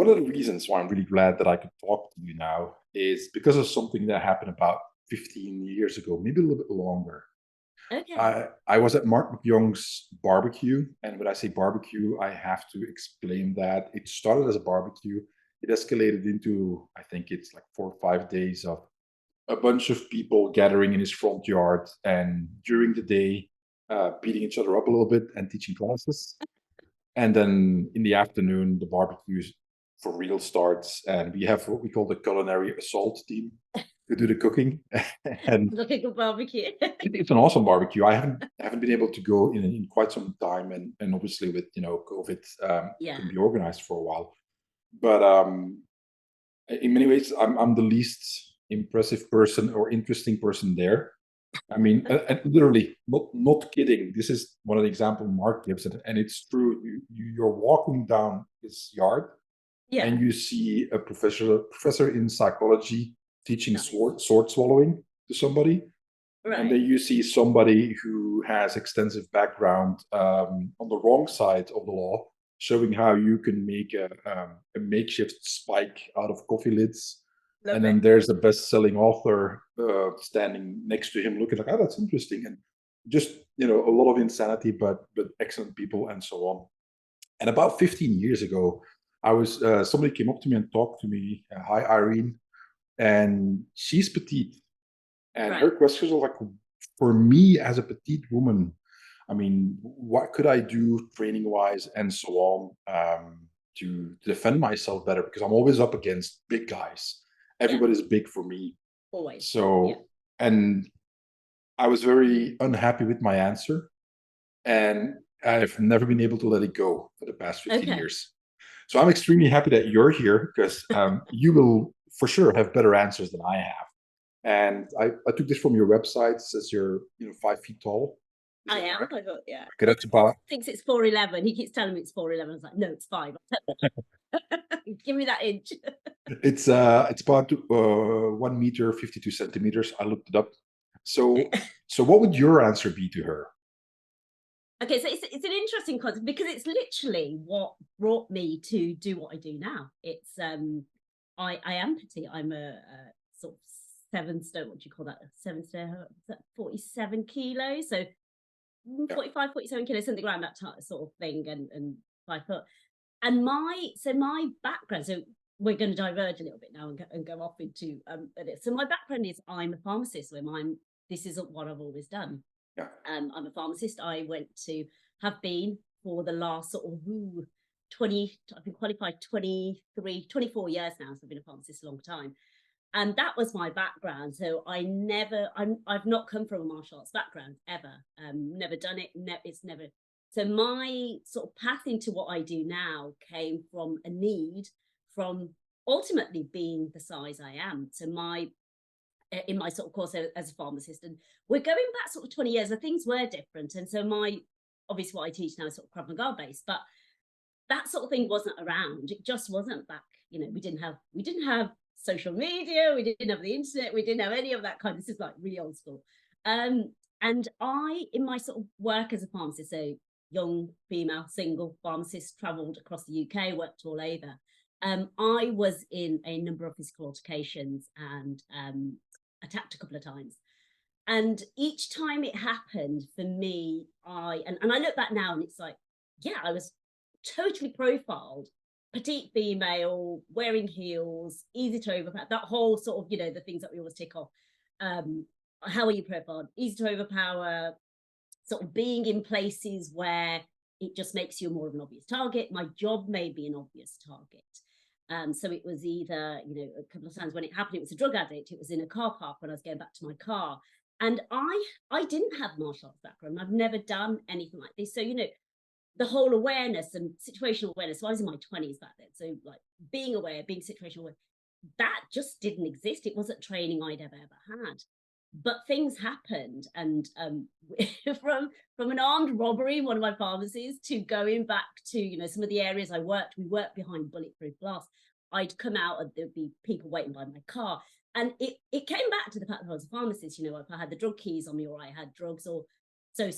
one of the reasons why I'm really glad that I could talk to you now is because of something that happened about 15 years ago, maybe a little bit longer. Okay. I was at Mark McYoung's barbecue, and when I say barbecue, I have to explain that it started as a barbecue. It escalated into, I think it's like 4 or 5 days of a bunch of people gathering in his front yard, and during the day, beating each other up a little bit and teaching classes. And then in the afternoon, the barbecue for real starts, and we have what we call the culinary assault team to do the cooking. And Looking at barbecue. it's an awesome barbecue. I haven't been able to go in quite some time, and obviously with COVID, it Yeah. couldn't be organized for a while. But in many ways, I'm the least impressive person or interesting person there. I mean, and literally, not kidding. This is one of the example Mark gives, and it's true. You're walking down his yard, and Yeah. you see a professor in psychology teaching Nice. sword swallowing to somebody, and then Right. you see somebody who has extensive background on the wrong side of the law, showing how you can make a makeshift spike out of coffee lids. And Love then it. there's a best-selling author standing next to him, looking like, "Oh, that's interesting," and just a lot of insanity, but excellent people and so on. And about 15 years ago, I was somebody came up to me and talked to me. Hi, Irene, and she's petite, and her Right. questions are like, for me as a petite woman, I mean, what could I do training wise and so on, to defend myself better? Because I'm always up against big guys. Yeah. Everybody's big for me. Always. Yeah. So, and I was very unhappy with my answer. And I've never been able to let it go for the past 15 Okay. years. So I'm extremely happy that you're here because you will for sure have better answers than I have. And I took this from your website. It says you're 5 feet tall. Is I that am. correct? I thought, yeah. Okay, My that's son about thinks it's 4'11". He keeps telling me it's 4'11". I was like, no, it's 5. Give me that inch. it's about 1 meter 52 centimeters. I looked it up. So what would your answer be to her? Okay, so it's an interesting concept because it's literally what brought me to do what I do now. I am petite. I'm a sort of 7 stone. What do you call that? 7 stone. Is that 47 kilos? So Yeah. 45, 47 kilos, something around that sort of thing, and 5 foot. And my background. So we're going to diverge a little bit now and go off into this. So my background is I'm a pharmacist. This isn't what I've always done. Yeah. I'm a pharmacist. Have been for the last sort of 20, I've been qualified 23, 24 years now. So I've been a pharmacist a long time. And that was my background. So I've not come from a martial arts background ever. Never done it. It's never. So my sort of path into what I do now came from a need from ultimately being the size I am. So in my sort of course as a pharmacist, and we're going back sort of 20 years, and things were different. And so obviously what I teach now is sort of Krav Maga based, but that sort of thing wasn't around. It just wasn't back. We didn't have social media, we didn't have the internet, we didn't have any of that kind. This is like really old school. And I, in my sort of work as a pharmacist, so young female single pharmacist, traveled across the UK, worked all over. I was in a number of physical altercations and attacked a couple of times. And each time it happened for me, and I look back now and it's like, yeah, I was totally profiled, petite female, wearing heels, easy to overpower, that whole sort of, the things that we always tick off. How are you profiled? Easy to overpower, sort of being in places where it just makes you more of an obvious target. My job made me an obvious target. So it was either, a couple of times when it happened, it was a drug addict. It was in a car park when I was going back to my car. And I didn't have martial arts background. I've never done anything like this. So, the whole awareness and situational awareness. So I was in my 20s back then. So like being aware, being situational aware, that just didn't exist. It wasn't training I'd ever had. But things happened, and from an armed robbery in one of my pharmacies to going back to some of the areas we worked behind bulletproof glass. I'd come out and there'd be people waiting by my car, and it came back to the fact that I was a pharmacist. If I had the drug keys on me or I had drugs, or so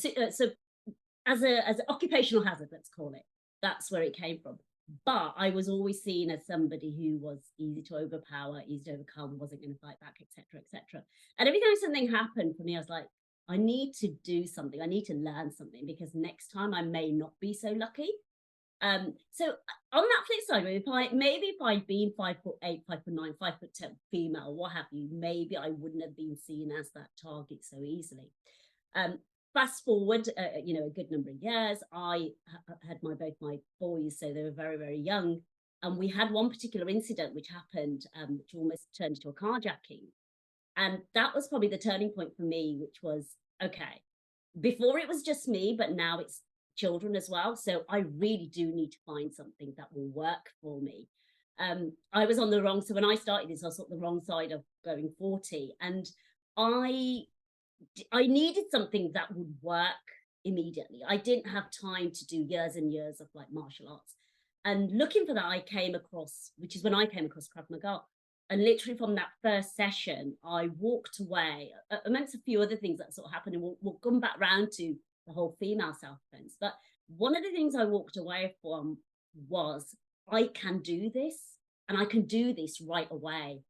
as an occupational hazard, let's call it. That's where it came from. But I was always seen as somebody who was easy to overpower, easy to overcome, wasn't going to fight back, etc., etc. And every time something happened for me, I was like, I need to do something. I need to learn something because next time I may not be so lucky. So on that flip side, if I'd been 5'8", 5'9", 5'10", female, what have you, maybe I wouldn't have been seen as that target so easily. Fast forward, a good number of years, I had both my boys, so they were very, very young. And we had one particular incident which happened, which almost turned into a carjacking. And that was probably the turning point for me, which was, okay, before it was just me, but now it's children as well. So I really do need to find something that will work for me. I was on the wrong, so when I started this, I was on the wrong side of going 40. And I I needed something that would work immediately. I didn't have time to do years and years of like martial arts. And looking for that, I came across, which is when I came across Krav Maga. And literally from that first session, I walked away, amongst a few other things that sort of happened. And we'll come back round to the whole female self defense. But one of the things I walked away from was, I can do this and I can do this right away.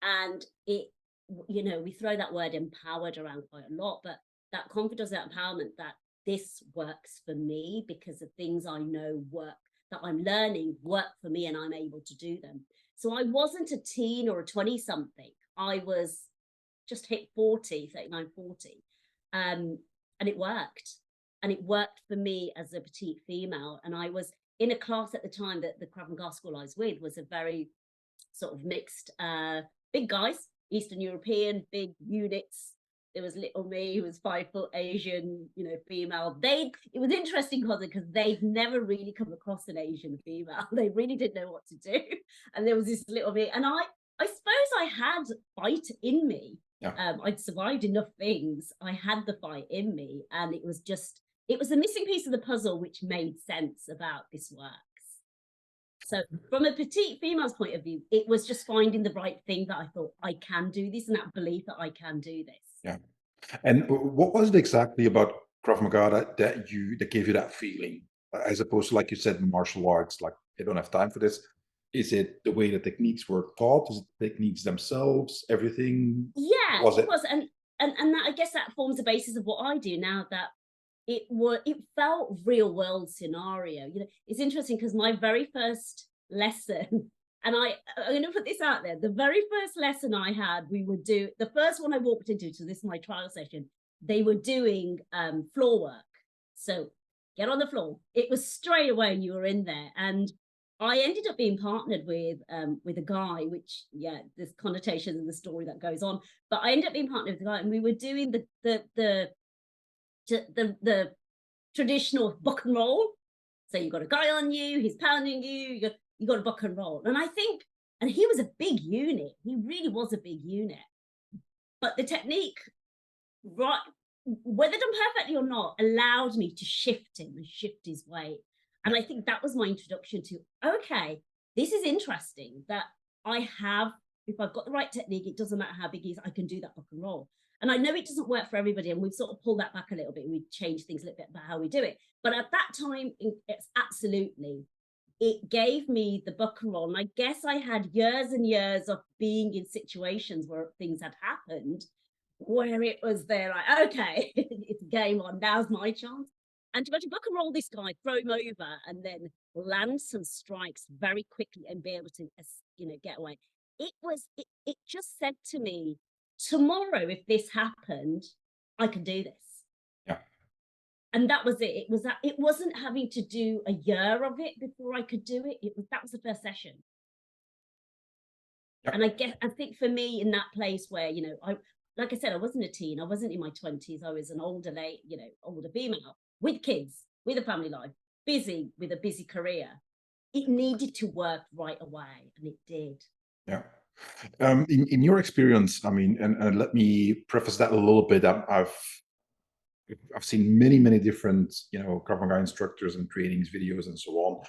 And we throw that word empowered around quite a lot, but that confidence, that empowerment, that this works for me because the things I know work, that I'm learning work for me and I'm able to do them. So I wasn't a teen or a 20 something. I was just hit 40, 39, 40. And it worked. And it worked for me as a petite female. And I was in a class at the time that the Krav Maga school I was with was a very sort of mixed, big guys, Eastern European, big units. There was little me, who was 5 foot Asian, female. It was interesting because they'd never really come across an Asian female. They really didn't know what to do. And there was this little me, and I suppose I had fight in me. Yeah. I'd survived enough things. I had the fight in me, and it was the missing piece of the puzzle which made sense about this work. So from a petite female's point of view, it was just finding the right thing that I thought, I can do this, and that belief that I can do this. Yeah. And what was it exactly about Krav Maga that gave you that feeling, as opposed to, like you said, martial arts, like they don't have time for this? Is it the way the techniques were taught? Is it the techniques themselves? Everything? Yeah, Was it it? was. And that, I guess that forms the basis of what I do now, that it felt real world scenario. It's interesting because my very first lesson, and I'm going to put this out there, the very first lesson I had, the first one I walked into, so this is my trial session, they were doing floor work. So get on the floor. It was straight away you were in there. And I ended up being partnered with a guy, which, yeah, there's connotations in the story that goes on. But I ended up being partnered with a guy, and we were doing the traditional buck and roll. So you've got a guy on you, he's pounding you, you got a buck and roll. And he was a big unit. He really was a big unit. But the technique, right, whether done perfectly or not, allowed me to shift him and shift his weight. And I think that was my introduction to, okay, this is interesting, that if I've got the right technique, it doesn't matter how big he is, I can do that buck and roll. And I know it doesn't work for everybody, and we've sort of pulled that back a little bit. We've changed things a little bit about how we do it. But at that time, it gave me the buck and roll. And I guess I had years and years of being in situations where things had happened, where it was there like, okay, it's game on, now's my chance. And to buck and roll this guy, throw him over, and then land some strikes very quickly and be able to, get away. It just said to me, tomorrow, if this happened, I can do this. Yeah. And that was it. It wasn't having to do a year of it before I could do it. That was the first session. Yeah. And I think for me, in that place where, like I said, I wasn't a teen, I wasn't in my 20s, I was an older female with kids, with a family life, busy with a busy career. It needed to work right away, and it did. Yeah. In your experience, I mean, and let me preface that a little bit. I've seen many different, Krav Maga instructors and trainings videos and so on.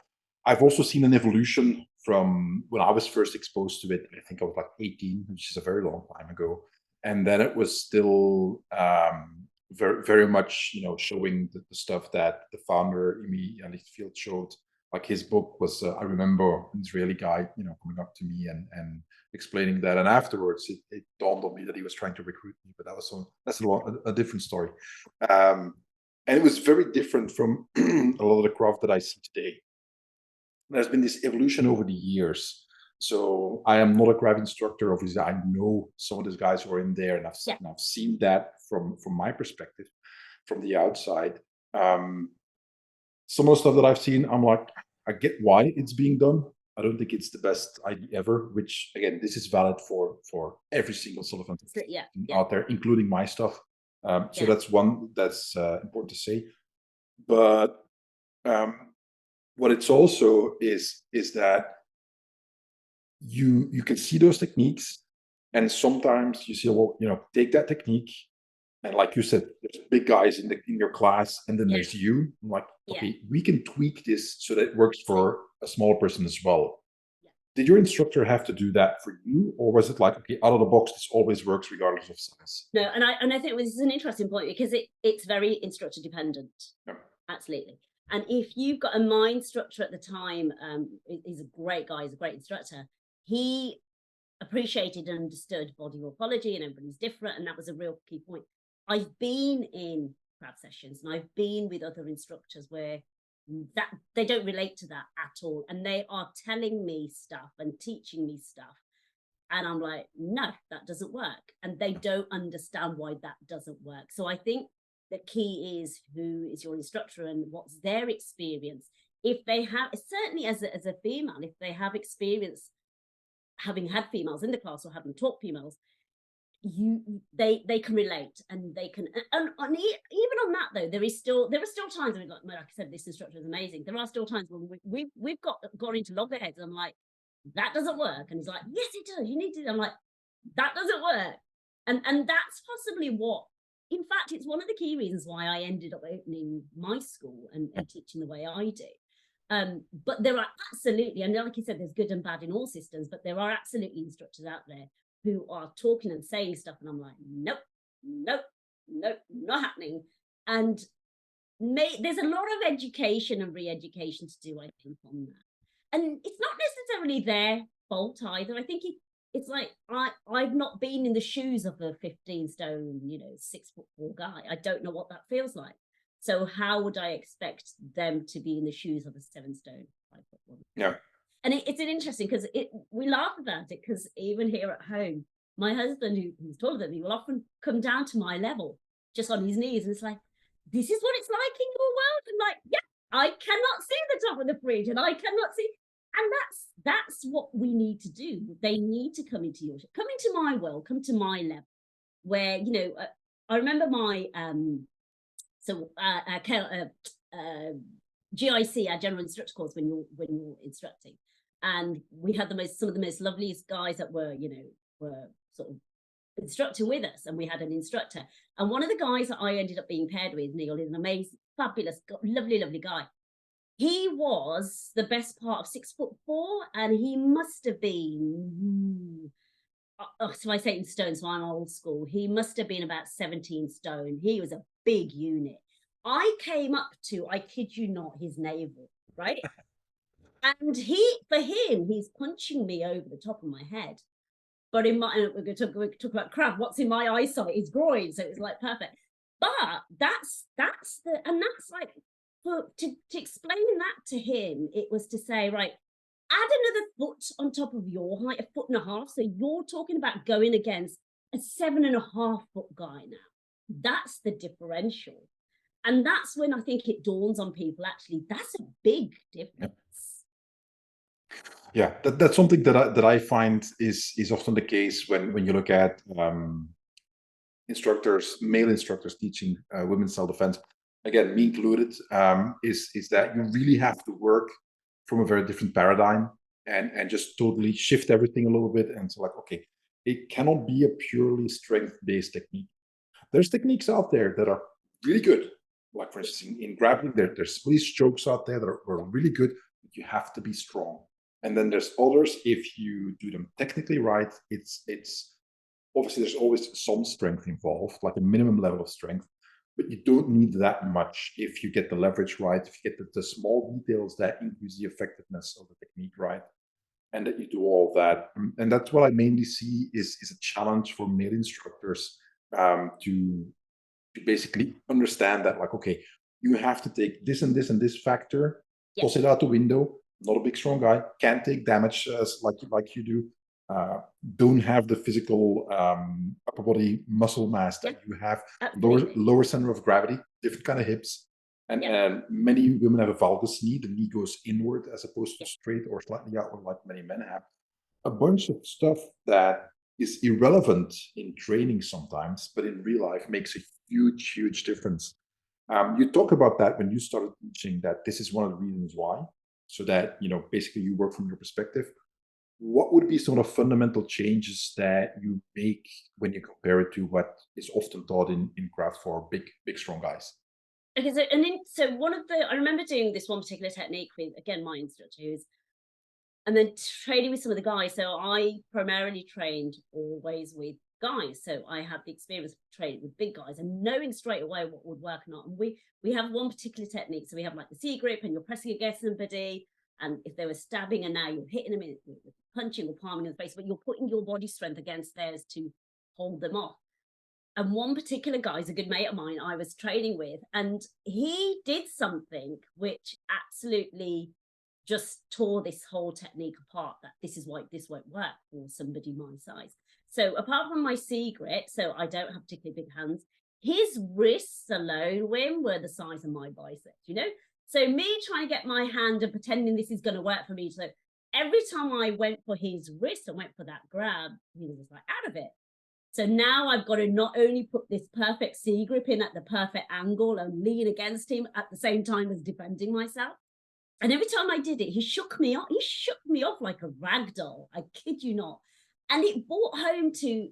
I've also seen an evolution from when I was first exposed to it. I think I was like 18, which is a very long time ago. And then it was still very much, showing the stuff that the founder, Imi Field, showed Like his book was, I remember an Israeli guy, coming up to me and explaining that. And afterwards, it dawned on me that he was trying to recruit me, but that's a different story. And it was very different from a lot of the craft that I see today. There's been this evolution over the years. So I am not a craft instructor. Obviously, I know some of these guys who are in there, and I've seen that from my perspective, from the outside. Some of the stuff that I've seen, I'm like, I get why it's being done. I don't think it's the best idea ever. Which again, this is valid for every single sort of out there, including my stuff. So that's one that's important to say. But what it's also is that you can see those techniques, and sometimes you say, well, take that technique, and like you said, there's big guys in your class, and then there's you. I'm like, okay, we can tweak this so that it works for a smaller person as well. Did your instructor have to do that for you, or was it like, okay, out of the box, this always works regardless of size? No, and I think this is an interesting point because it's very instructor dependent. Absolutely. And if you've got my instructor at the time, he's a great guy, he's a great instructor. He appreciated and understood body morphology, and everybody's different, and that was a real key point. I've been in craft sessions and I've been with other instructors where that they don't relate to that at all, and they are telling me stuff and teaching me stuff, and I'm like, no, that doesn't work, and they don't understand why that doesn't work. So I think the key is who is your instructor and what's their experience. If they have, certainly as a female, if they have experience having had females in the class or having taught females, they can relate, and they can, and even on that though, there are still times when, like I said, this instructor is amazing. There are still times when we've got into loggerheads, and I'm like, that doesn't work, and he's like, yes it does, you need to. I'm like, that doesn't work, and that's possibly what, in fact, it's one of the key reasons why I ended up opening my school and teaching the way I do. But there are absolutely, and like you said, there's good and bad in all systems, but there are absolutely instructors out there who are talking and saying stuff, and I'm like, nope, not happening. And there's a lot of education and re-education to do, I think, on that. And it's not necessarily their fault either. I think it's like, I've not been in the shoes of a 15 stone, 6'4" guy. I don't know what that feels like. So how would I expect them to be in the shoes of a 7 stone 5'1"? Yeah. And it's an interesting, because we laugh about it, because even here at home, my husband, who's taller than me, will often come down to my level, just on his knees, and it's like, this is what it's like in your world. And like, yeah, I cannot see the top of the fridge, and I cannot see. And that's what we need to do. They need to come into my world, come to my level, where, I remember my GIC, our general instructor course, when you're instructing, and we had some of the most loveliest guys that were sort of instructing with us, and we had an instructor, and one of the guys that I ended up being paired with, Neil, is an amazing, fabulous, lovely guy. He was the best part of 6'4", and he must have been, so I say in stone, so I'm old school, he must have been about 17 stone. He was a big unit. I came up to, I kid you not, his navel, right? And for him, he's punching me over the top of my head. But we're going to talk about crab. What's in my eyesight is groin, so it's like perfect. But that's like, to explain that to him, it was to say, right, add another foot on top of your height, 1.5 feet. So you're talking about going against a 7.5 foot guy now. That's the differential. And that's when I think it dawns on people, actually, that's a big difference. Yeah, that's something that I find is often the case when you look at male instructors teaching women's self-defense, again, me included, is that you really have to work from a very different paradigm and just totally shift everything a little bit. And so, like, okay, it cannot be a purely strength-based technique. There's techniques out there that are really good. Like, for instance, in grappling, there's split strokes out there that are really good, but you have to be strong. And then there's others, if you do them technically right, it's obviously there's always some strength involved, like a minimum level of strength, but you don't need that much if you get the leverage right, if you get the small details that increase the effectiveness of the technique right, and that you do all of that. And that's what I mainly see is a challenge for male instructors, to basically understand that, like, okay, you have to take this and this and this factor, Yeah, toss it out the window. Not a big strong guy, can't take damage like you do. Uh, don't have the physical upper body muscle mass yeah, that you have. absolutely. Lower center of gravity, different kind of hips, Yeah, and many women have a valgus knee. The knee goes inward as opposed to yeah. straight or slightly outward, like many men have. A bunch of stuff that is irrelevant in training sometimes, but in real life makes a huge difference. You talk about that when you started teaching, that this is one of the reasons why, so that basically you work from your perspective. What would be some of the fundamental changes that you make when you compare it to what is often taught in craft for big strong guys? Okay, so and then so one of the I remember doing this one particular technique with again my instructor who's and then training with some of the guys. So I primarily trained always with guys. So I had the experience of training with big guys and knowing straight away what would work or not. And we have one particular technique. So we have like the C grip and you're pressing against somebody. And if they were stabbing and now you're hitting them with punching or palming in the face, but you're putting your body strength against theirs to hold them off. And one particular guy's a good mate of mine I was training with, and he did something which absolutely just tore this whole technique apart, that this is why this won't work for somebody my size. So apart from my C grit, so I don't have particularly big hands, his wrists alone, Wim, were the size of my biceps. So me trying to get my hand and pretending this is going to work for me. So every time I went for his wrist and went for that grab, he was just like out of it. So now I've got to not only put this perfect C grip in at the perfect angle and lean against him at the same time as defending myself. And every time I did it, he shook me off. He shook me off like a rag doll. I kid you not. And it brought home to,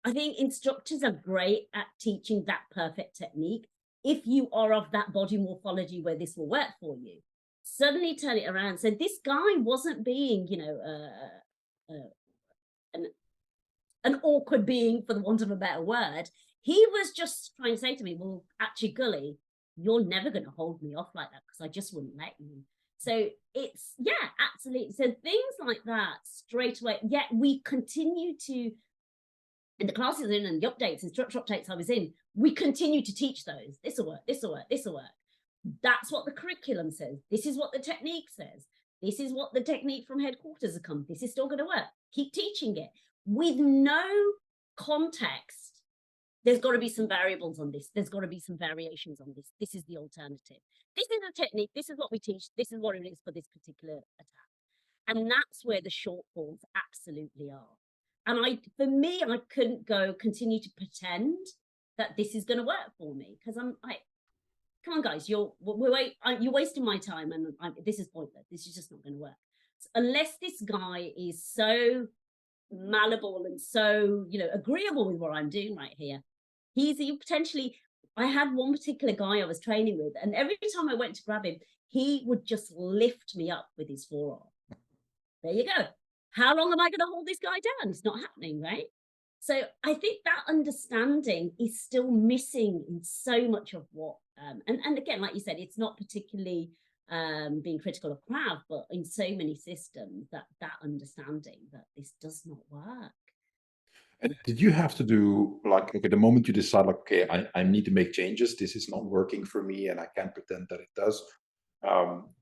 I think instructors are great at teaching that perfect technique. If you are of that body morphology where this will work for you, suddenly turn it around. So this guy wasn't being, an an awkward being, for the want of a better word. He was just trying to say to me, well, actually, Gully, you're never going to hold me off like that because I just wouldn't let you. So it's, yeah, absolutely. So things like that straight away. Yet we continue to, in the classes in and the updates, instructor updates I was in, we continue to teach those. This will work, this will work, this will work. That's what the curriculum says. This is what the technique says. This is what the technique from headquarters has come. This is still going to work. Keep teaching it with no context. There's got to be some variables on this. There's got to be some variations on this. This is the alternative. This is a technique. This is what we teach. This is what it is for this particular attack. And that's where the shortfalls absolutely are. And for me, I couldn't continue to pretend that this is going to work for me because I'm like, come on, guys, you're wasting my time, and this is pointless. This is just not going to work. So unless this guy is so malleable and so agreeable with what I'm doing right here, he potentially. I had one particular guy I was training with, and every time I went to grab him, he would just lift me up with his forearm. There you go. How long am I going to hold this guy down? It's not happening, right? So I think that understanding is still missing in so much of what, and again, like you said, it's not particularly being critical of Krav, but in so many systems that understanding that this does not work. And did you have to do, like, okay, the moment you decide, like, okay, I need to make changes, this is not working for me, and I can't pretend that it does.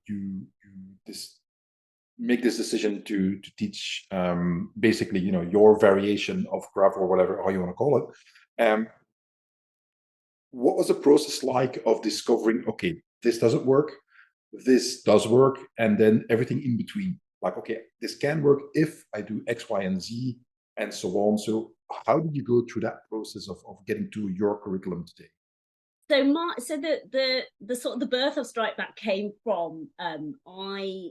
You this make this decision to teach, basically, your variation of craft or whatever how you want to call it. What was the process like of discovering, okay, this doesn't work, this does work, and then everything in between? Like, okay, this can work if I do X, Y, and Z, and so on. So, how did you go through that process of getting to your curriculum today? So the sort of the birth of Strike Back came from I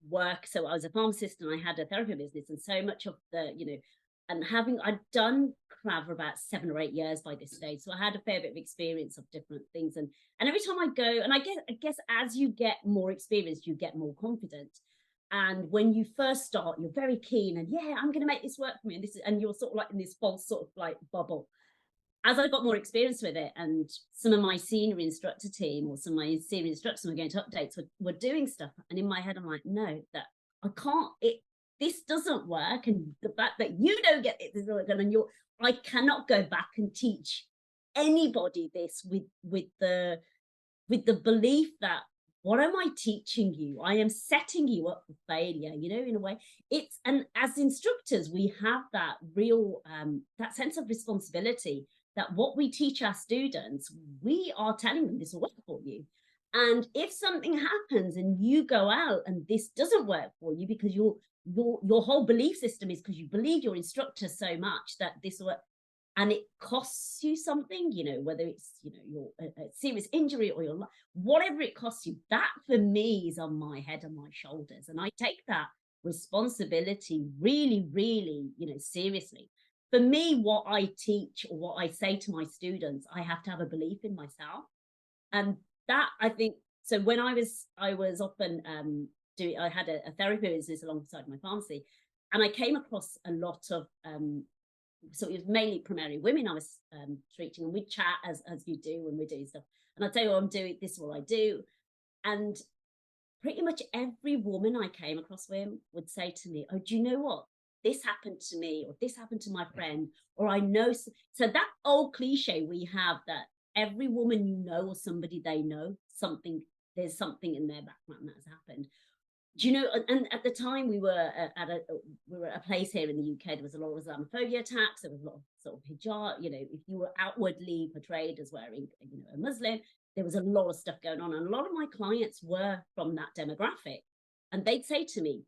was a pharmacist and I had a therapy business, and so much of and I'd done Krav for about 7 or 8 years by this stage, so I had a fair bit of experience of different things, and every time I go, and I guess as you get more experience, you get more confident. And when you first start, you're very keen, and yeah, I'm going to make this work for me, and you're sort of like in this false sort of like bubble. as I got more experience with it, and some of my senior instructor team or some of my senior instructors were going to updates were doing stuff, and in my head I'm like, no, that I can't. This doesn't work, and the fact that you don't get it, and I cannot go back and teach anybody this with the belief that, what am I teaching you? I am setting you up for failure, in a way. And as instructors, we have that real, that sense of responsibility that what we teach our students, we are telling them this will work for you. And if something happens and you go out and this doesn't work for you because your whole belief system is because you believe your instructor so much that this will work, and it costs you something, whether it's, your a serious injury or your life, whatever it costs you, that for me is on my head and my shoulders. And I take that responsibility really, really, seriously. For me, what I teach or what I say to my students, I have to have a belief in myself. And that, I think, so when I was often I had a therapy business alongside my pharmacy, and I came across a lot of so it was mainly primarily women I was treating, and we'd chat as you do when we're doing stuff. And I'd say, oh, I'm doing this is what I do. And pretty much every woman I came across with would say to me, oh, do you know what? This happened to me, or this happened to my friend, or I know. So that old cliche we have that every woman you know or somebody they know, there's something in their background that has happened. Do you know? And at the time, we were at a place here in the UK. There was a lot of Islamophobia attacks. There was a lot of sort of hijab. If you were outwardly portrayed as wearing, a Muslim, there was a lot of stuff going on. And a lot of my clients were from that demographic, and they'd say to me,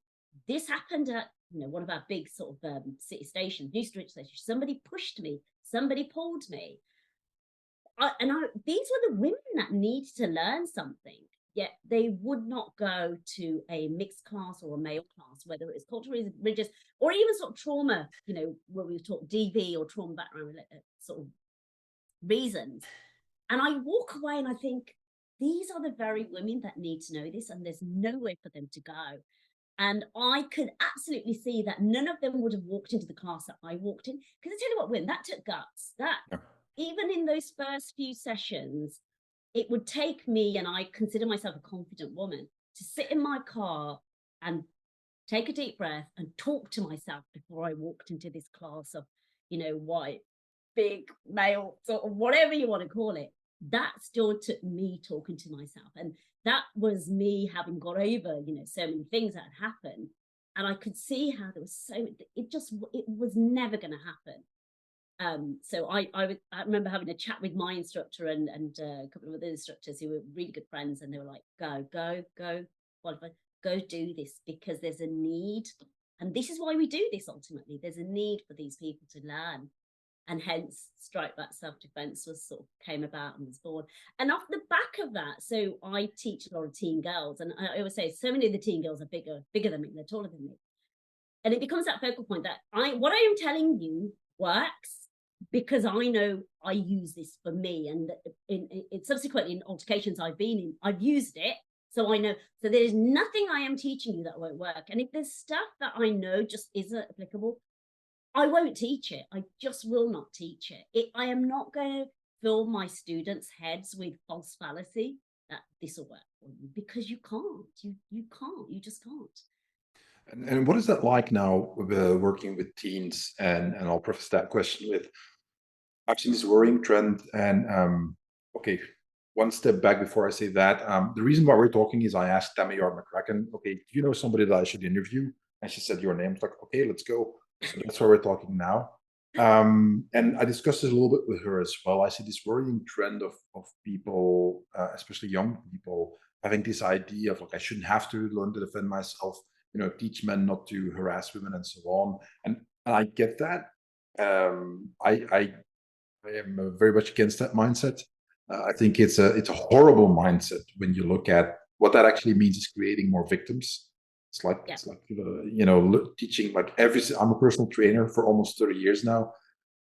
"This happened at one of our big sort of city stations, news stations. Somebody pushed me. Somebody pulled me." These were the women that needed to learn something, yet they would not go to a mixed class or a male class, whether it's culturally religious or even sort of trauma, where we talk DV or trauma background sort of reasons. And I walk away and I think, these are the very women that need to know this, and there's nowhere for them to go. And I could absolutely see that none of them would have walked into the class that I walked in. Because I tell you what, Wim, that took guts. That Yeah. Even in those first few sessions, it would take me, and I consider myself a confident woman, to sit in my car and take a deep breath and talk to myself before I walked into this class of, white, big male, sort of whatever you want to call it. That still took me talking to myself. And that was me having got over, so many things that had happened. And I could see how there was it was never going to happen. So I remember having a chat with my instructor and a couple of other instructors who were really good friends, and they were like, go, qualify, go do this, because there's a need. And this is why we do this ultimately. There's a need for these people to learn. And hence Strike Back Self-Defense came about and was born. And off the back of that, so I teach a lot of teen girls, and I always say so many of the teen girls are bigger than me, they're taller than me. And it becomes that focal point that what I am telling you works, because I know I use this for me, and in subsequently in altercations I've been in, I've used it. So I know, so there's nothing I am teaching you that won't work. And if there's stuff that I know just isn't applicable, I won't teach it. I just will not teach it. I am not going to fill my students' heads with false fallacy that this will work for you, because you can't. You can't. You just can't. And what is that like now with, working with teens? And I'll preface that question with, I've seen this worrying trend. And okay, one step back before I say that, the reason why we're talking is I asked Demeere McCracken, okay, do you know somebody that I should interview? And she said your name. It's like, okay, let's go. So that's why we're talking now. And I discussed this a little bit with her as well. I see this worrying trend of people, especially young people, having this idea of like, I shouldn't have to learn to defend myself, teach men not to harass women and so on. And I get that. I am very much against that mindset. I think it's a horrible mindset when you look at what that actually means is creating more victims. Yeah. It's like teaching like I'm a personal trainer for almost 30 years now.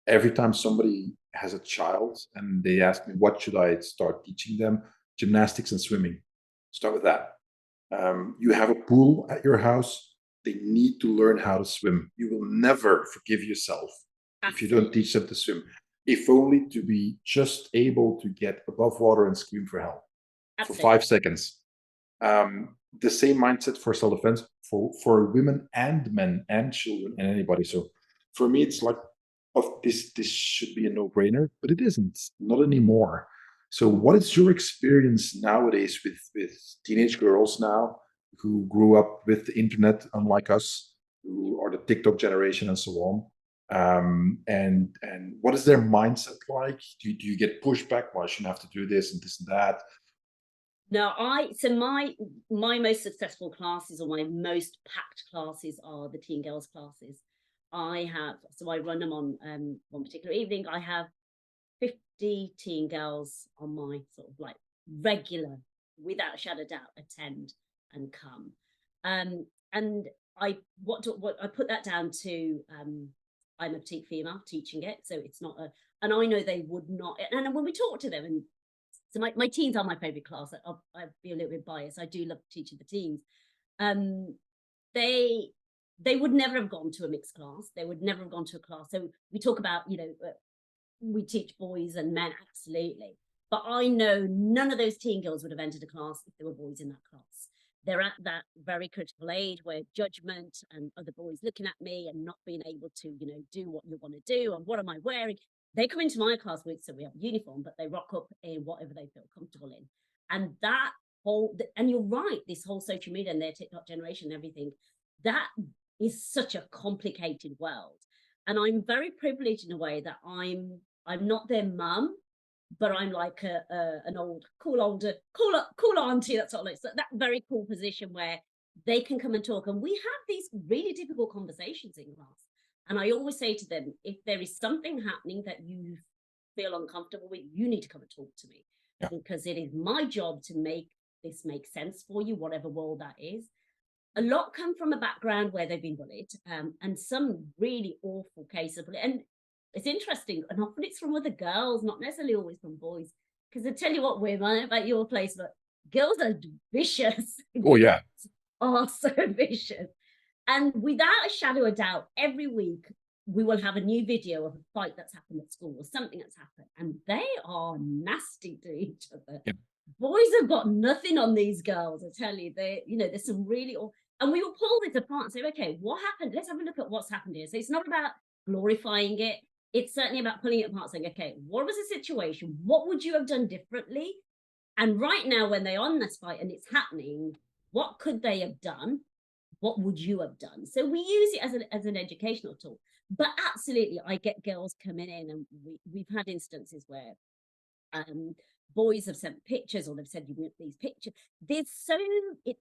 Every time somebody has a child and they ask me what should I start teaching them, gymnastics and swimming. Start with that. You have a pool at your house. They need to learn how to swim. You will never forgive yourself if you don't Absolutely. teach them to swim. if only to be just able to get above water and scream for help for Absolutely. 5 seconds. The same mindset for self-defense for women and men and children and anybody. So for me, it's like, of this should be a no-brainer, but it isn't, not anymore. So what is your experience nowadays with teenage girls now who grew up with the internet, unlike us, who are the TikTok generation and so on? And what is their mindset like? Do you get pushback? Well, I shouldn't have to do this and this and that. No, my most successful classes or my most packed classes are the teen girls classes. I run them on one particular evening. I have 50 teen girls on my sort of like regular, without a shadow of doubt, attend and come. And what I put that down to, I'm a petite female teaching it, so it's not a, and I know they would not. And when we talk to them, and so my teens are my favorite class. I'll be a little bit biased. I do love teaching the teens. Um, they they would never have gone to a mixed class. They would never have gone to a class. So we talk about, we teach boys and men, absolutely. But I know none of those teen girls would have entered a class if there were boys in that class. They're at that very critical age where judgment and other boys looking at me and not being able to, do what you want to do and what am I wearing. They come into my class with, so we have a uniform, but they rock up in whatever they feel comfortable in. And that and you're right, this whole social media and their TikTok generation and everything, that is such a complicated world. And I'm very privileged in a way that I'm not their mum, but I'm like an old, cool auntie. That's all. It's that very cool position where they can come and talk, and we have these really difficult conversations in class. And I always say to them, if there is something happening that you feel uncomfortable with, you need to come and talk to me, Yeah. because it is my job to make this make sense for you, whatever world that is. A lot come from a background where they've been bullied, and some really awful cases. And it's interesting, and often it's from other girls, not necessarily always from boys. Because I tell you what, women, I don't know about your place, but girls are vicious. Oh Girls yeah. are so vicious. And without a shadow of doubt, every week we will have a new video of a fight that's happened at school or something that's happened, and they are nasty to each other. Yeah. Boys have got nothing on these girls, I tell you. There's some really and we will pull this apart and say, okay, what happened? Let's have a look at what's happened here. So it's not about glorifying it. It's certainly about pulling it apart, saying, okay, what was the situation? What would you have done differently? And right now, when they're on this fight and it's happening, what could they have done? What would you have done? So we use it as an educational tool. But absolutely, I get girls coming in, and we've had instances where boys have sent pictures, or they've said, you want these pictures. It's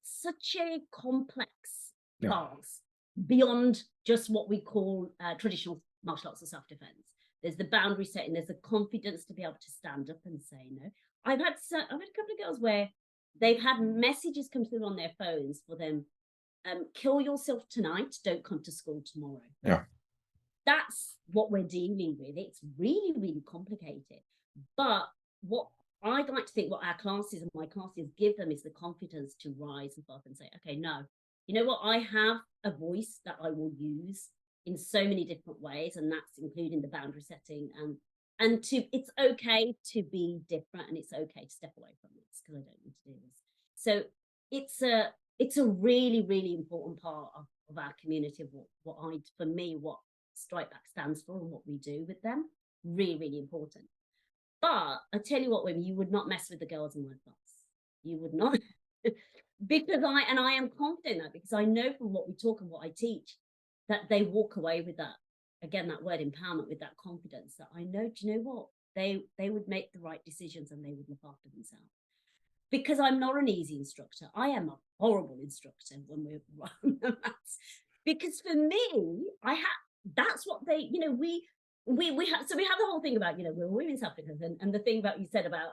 such a complex Yeah. class beyond just what we call traditional martial arts or self-defense. There's the boundary setting, there's the confidence to be able to stand up and say no. I've had a couple of girls where they've had messages come through on their phones for them, kill yourself tonight, don't come to school tomorrow. Yeah. That's what we're dealing with. It's really, really complicated. But what I'd like to think what our classes and my classes give them is the confidence to rise above and say, okay, no, you know what? I have a voice that I will use in so many different ways, and that's including the boundary setting, and it's okay to be different, and it's okay to step away from this because I don't need to do this. So it's a really, really important part of our community, of what Strike Back stands for and what we do with them. Really, really important. But I tell you what, women, you would not mess with the girls in my class. You would not. Because I am confident in that, because I know from what we talk and what I teach that they walk away with that, again, that word empowerment, with that confidence that I know, do you know what? They would make the right decisions and they would look after themselves. Because I'm not an easy instructor. I am a horrible instructor when we're running the mats. Because for me, that's what they, we have, so we have the whole thing about, we're women's advocates, and the thing about you said about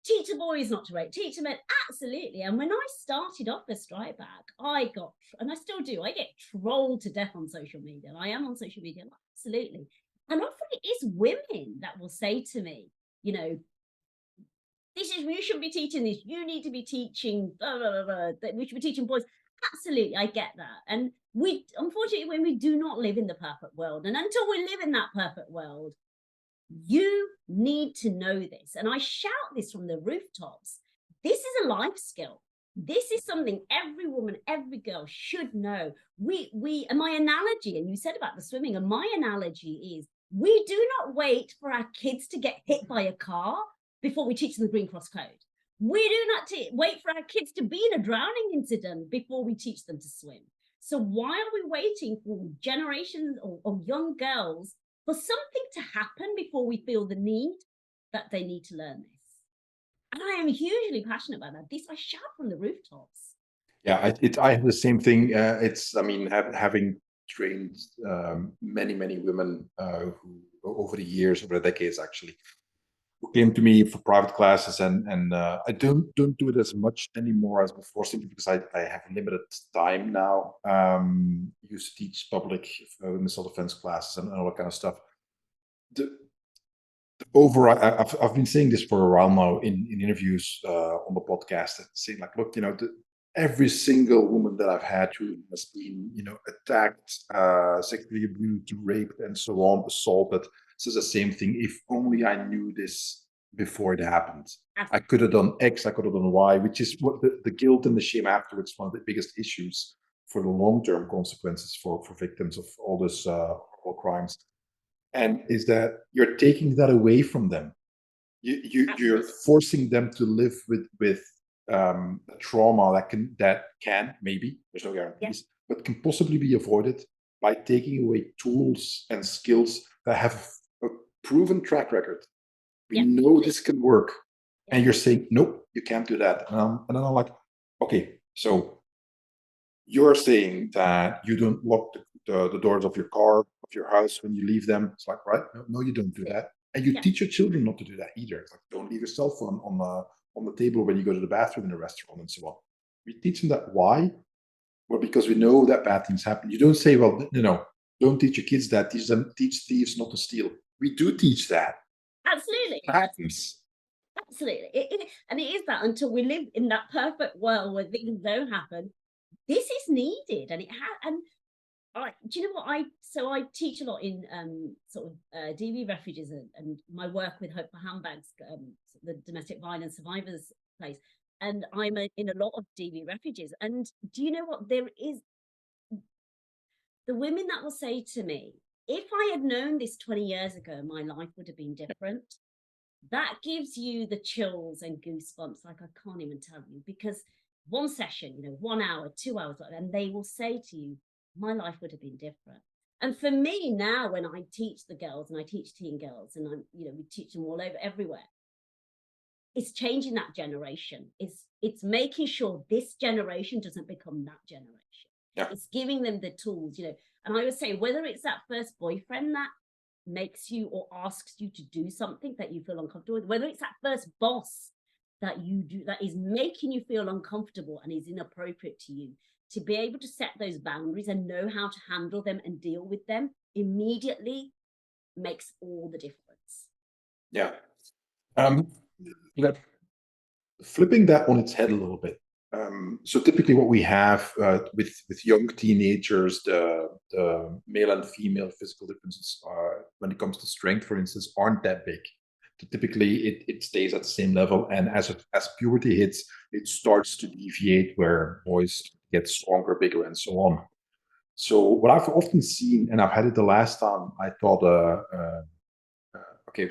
teach a boys not to rape, teach them, absolutely. And when I started off as Strike Back, I got, and I still do, I get trolled to death on social media. And I am on social media, absolutely. And often it is women that will say to me, you shouldn't be teaching this. You need to be teaching, blah, blah, blah, blah, that we should be teaching boys. Absolutely, I get that. And we, unfortunately, when we do not live in the perfect world, and until we live in that perfect world, you need to know this. And I shout this from the rooftops. This is a life skill. This is something every woman, every girl should know. And my analogy, and you said about the swimming, and my analogy is we do not wait for our kids to get hit by a car before we teach them the Green Cross Code. We do not wait for our kids to be in a drowning incident before we teach them to swim. So why are we waiting for generations of young girls for something to happen before we feel the need that they need to learn this? And I am hugely passionate about that. This I shout from the rooftops. Yeah, I have the same thing. I mean, having trained many women who over the years, over the decades, actually, who came to me for private classes, and I don't do it as much anymore as before, simply because I have limited time now. Used to teach public missile defense classes and all that kind of stuff. I've been saying this for a while now in interviews on the podcast, saying like, look, every single woman that I've had who has been, attacked, sexually abused, raped, and so on, assaulted, says the same thing. If only I knew this before it happened, I could have done X, I could have done Y, which is what the guilt and the shame afterwards, one of the biggest issues for the long-term consequences for victims of all this horrible crimes. And is that you're taking that away from them. You're forcing them to live with trauma that can maybe, there's no guarantees, but can possibly be avoided by taking away tools and skills that have a proven track record. We know this can work, and you're saying nope, you can't do that. And then I'm like, okay, so you're saying that you don't lock the doors of your car, of your house when you leave them. It's like, right? No, you don't do that. And you teach your children not to do that either. It's like, don't leave your cell phone on the table when you go to the bathroom in a restaurant and so on. We teach them that. Why? Well, because we know that bad things happen. You don't say, well, don't teach your kids that. Teach thieves not to steal. We do teach that. Absolutely. It happens. Absolutely. And it is that until we live in that perfect world where things don't happen, this is needed. And do you know what I teach a lot in sort of DV refuges and my work with Hope for Handbags, the domestic violence survivors place, and I'm in a lot of DV refuges. And do you know what, there is the women that will say to me, if I had known this 20 years ago, my life would have been different. That gives you the chills and goosebumps like I can't even tell you, because one session, 1 hour, 2 hours, and they will say to you, my life would have been different. And for me now, when I teach the girls and I teach teen girls and we teach them all over everywhere, it's changing that generation. It's making sure this generation doesn't become that generation. Yeah. It's giving them the tools, and I would say whether it's that first boyfriend that makes you or asks you to do something that you feel uncomfortable with, whether it's that first boss that you do that is making you feel uncomfortable and is inappropriate to you, to be able to set those boundaries and know how to handle them and deal with them immediately makes all the difference. Yeah. Flipping that on its head a little bit. So typically what we have with young teenagers, the male and female physical differences when it comes to strength, for instance, aren't that big. Typically it stays at the same level, and as puberty hits, it starts to deviate where boys get stronger, bigger, and so on. So what I've often seen, and I've had it the last time I taught okay,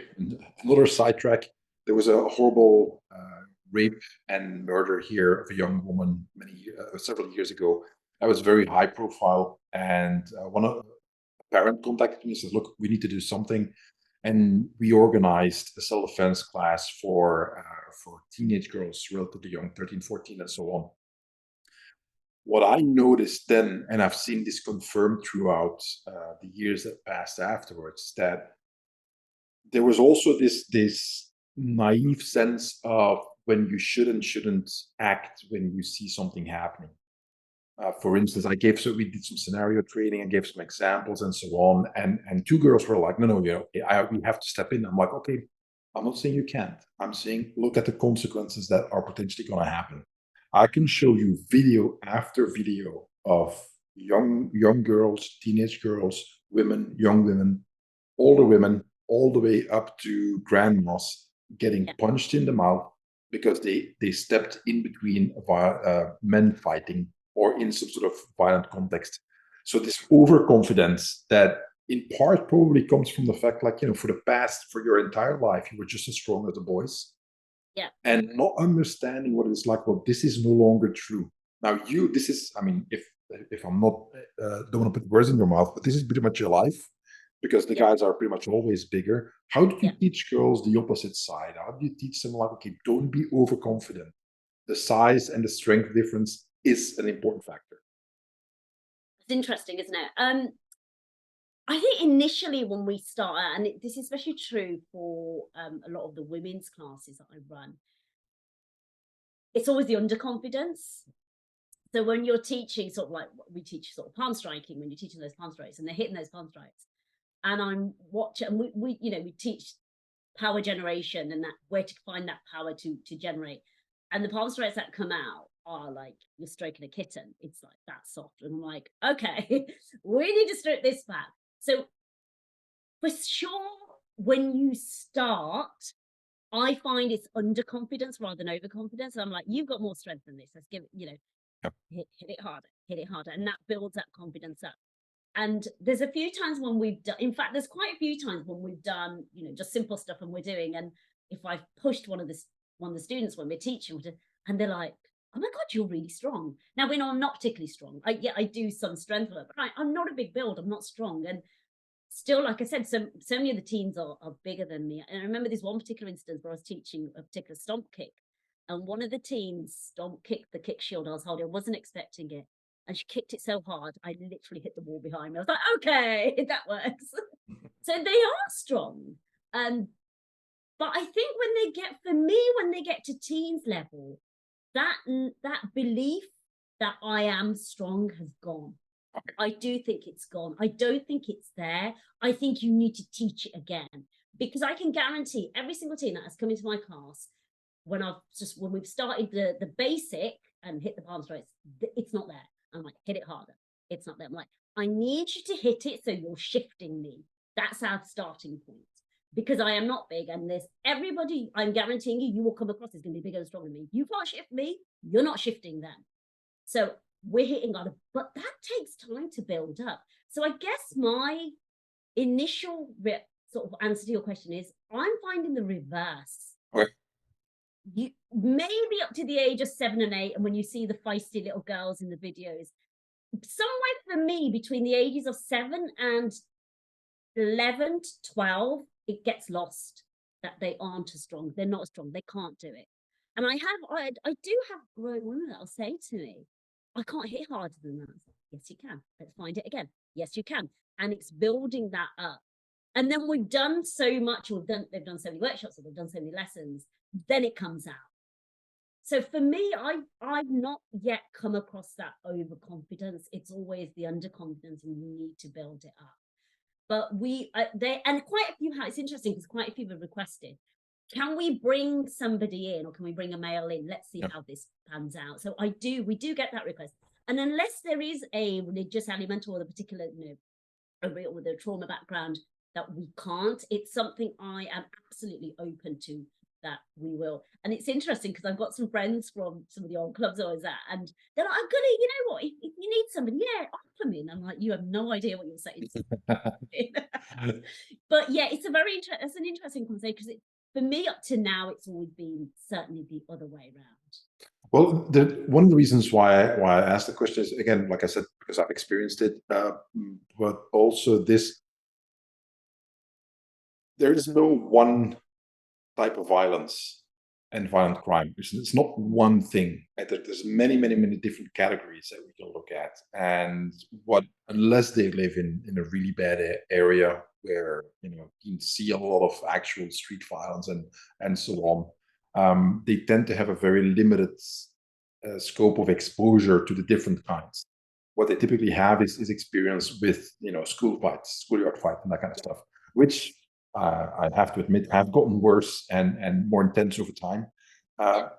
another sidetrack, there was a horrible rape and murder here of a young woman several years ago. That was very high profile, and one of a parent contacted me and said, "Look, we need to do something." And we organized a self-defense class for teenage girls, relatively young, 13, 14, and so on. What I noticed then, and I've seen this confirmed throughout the years that passed afterwards, that there was also this naive sense of when you should and shouldn't act when you see something happening. For instance, we did some scenario training and gave some examples and so on. And two girls were like, no, we have to step in. I'm like, okay, I'm not saying you can't. I'm saying, look at the consequences that are potentially going to happen. I can show you video after video of young girls, teenage girls, women, young women, older women, all the way up to grandmas getting Yeah. punched in the mouth because they stepped in between men fighting or in some sort of violent context. So this overconfidence that in part probably comes from the fact, like, for the past, for your entire life, you were just as strong as the boys, Yeah. and not understanding what it's like. Well, this is no longer true. Now, this is, I mean, if I'm not, don't want to put words in your mouth, but this is pretty much your life because the Yeah. guys are pretty much always bigger. How do you Yeah. teach girls the opposite side? How do you teach them, like, okay, don't be overconfident? The size and the strength difference is an important factor. It's interesting, isn't it? I think initially when we start out, and this is especially true for a lot of the women's classes that I run, it's always the underconfidence. So when you're teaching, sort of like we teach sort of palm striking, when you're teaching those palm strikes and they're hitting those palm strikes, and I'm watching, and we teach power generation and that where to find that power to generate. And the palm strikes that come out are like you're stroking a kitten. It's like that soft. And I'm like, okay, we need to strip this back. So for sure, when you start, I find it's underconfidence rather than overconfidence. I'm like, you've got more strength than this. Let's give it, Yep. hit it harder. And that builds that confidence up. And there's a few times when we've done, in fact, there's quite a few times when we've done, just simple stuff and we're doing. And if I've pushed one of the students when we're teaching, and they're like, oh my God, you're really strong. Now, we know I'm not particularly strong. I do some strength work, but I'm not a big build. I'm not strong. And still, like I said, so many of the teens are bigger than me. And I remember this one particular instance where I was teaching a particular stomp kick, and one of the teens stomp kicked the kick shield I was holding. I wasn't expecting it, and she kicked it so hard I literally hit the wall behind me. I was like, okay, that works. So they are strong, but I think when they get to teens level, that belief that I am strong has gone. I do think it's gone. I don't think it's there. I think you need to teach it again, because I can guarantee every single teen that has come into my class, when we've started the basic and hit the palm strikes, it's not there. I'm like, hit it harder. It's not there. I'm like, I need you to hit it so you're shifting me. That's our starting point. Because I am not big, and there's everybody, I'm guaranteeing you will come across is going to be bigger and stronger than me. You can't shift me, you're not shifting them. So we're hitting on it, but that takes time to build up. So I guess my initial sort of answer to your question is I'm finding the reverse. Okay. You maybe up to the age of 7 and 8, and when you see the feisty little girls in the videos, somewhere for me between the ages of 7 and 11 to 12, it gets lost that they aren't as strong. They're not as strong. They can't do it. And I do have grown women that'll say to me, I can't hit harder than that. Like, yes, you can. Let's find it again. Yes, you can. And it's building that up. And then we've done so much, they've done so many workshops, or they've done so many lessons, then it comes out. So for me, I've not yet come across that overconfidence. It's always the underconfidence, and you need to build it up. But quite a few it's interesting because quite a few have requested, can we bring somebody in, or can we bring a male in? Let's see Yep. how this pans out. So we do get that request. And unless there is a religious element or a particular, with a trauma background that we can't, it's something I am absolutely open to, that we will. And it's interesting because I've got some friends from some of the old clubs I was at, and they're like, I'm gonna, you know what, if you need somebody, yeah, I'll come in. I'm like, you have no idea what you're saying. But yeah, it's an interesting conversation, because for me up to now, it's always been certainly the other way around. Well, one of the reasons why I asked the question is, again, like I said, because I've experienced it, but also there is no one type of violence and violent crime. It's not one thing. There's many, many, many different categories that we can look at. And unless they live in a really bad area where you see a lot of actual street violence and so on, they tend to have a very limited scope of exposure to the different kinds. What they typically have is experience with school fights, schoolyard fights, and that kind of Yeah. stuff, which I have to admit have gotten worse and more intense over time. Yeah.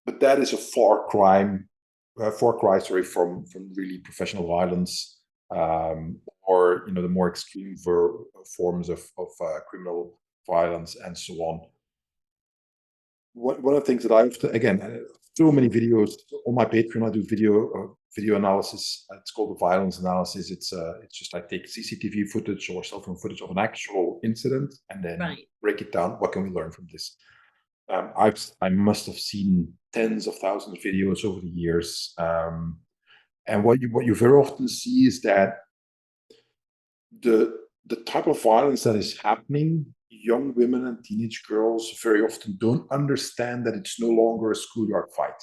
but that is a far cry, sorry, from really professional violence, or the more extreme forms of criminal violence and so on. One of the things that I often, again, so many videos on my Patreon. I do video analysis. It's called the violence analysis. It's just I take CCTV footage or cell phone footage of an actual incident and then Right. break it down. What can we learn from this? I must have seen tens of thousands of videos over the years, and what you very often see is that the type of violence that is happening, young women and teenage girls very often don't understand that it's no longer a schoolyard fight.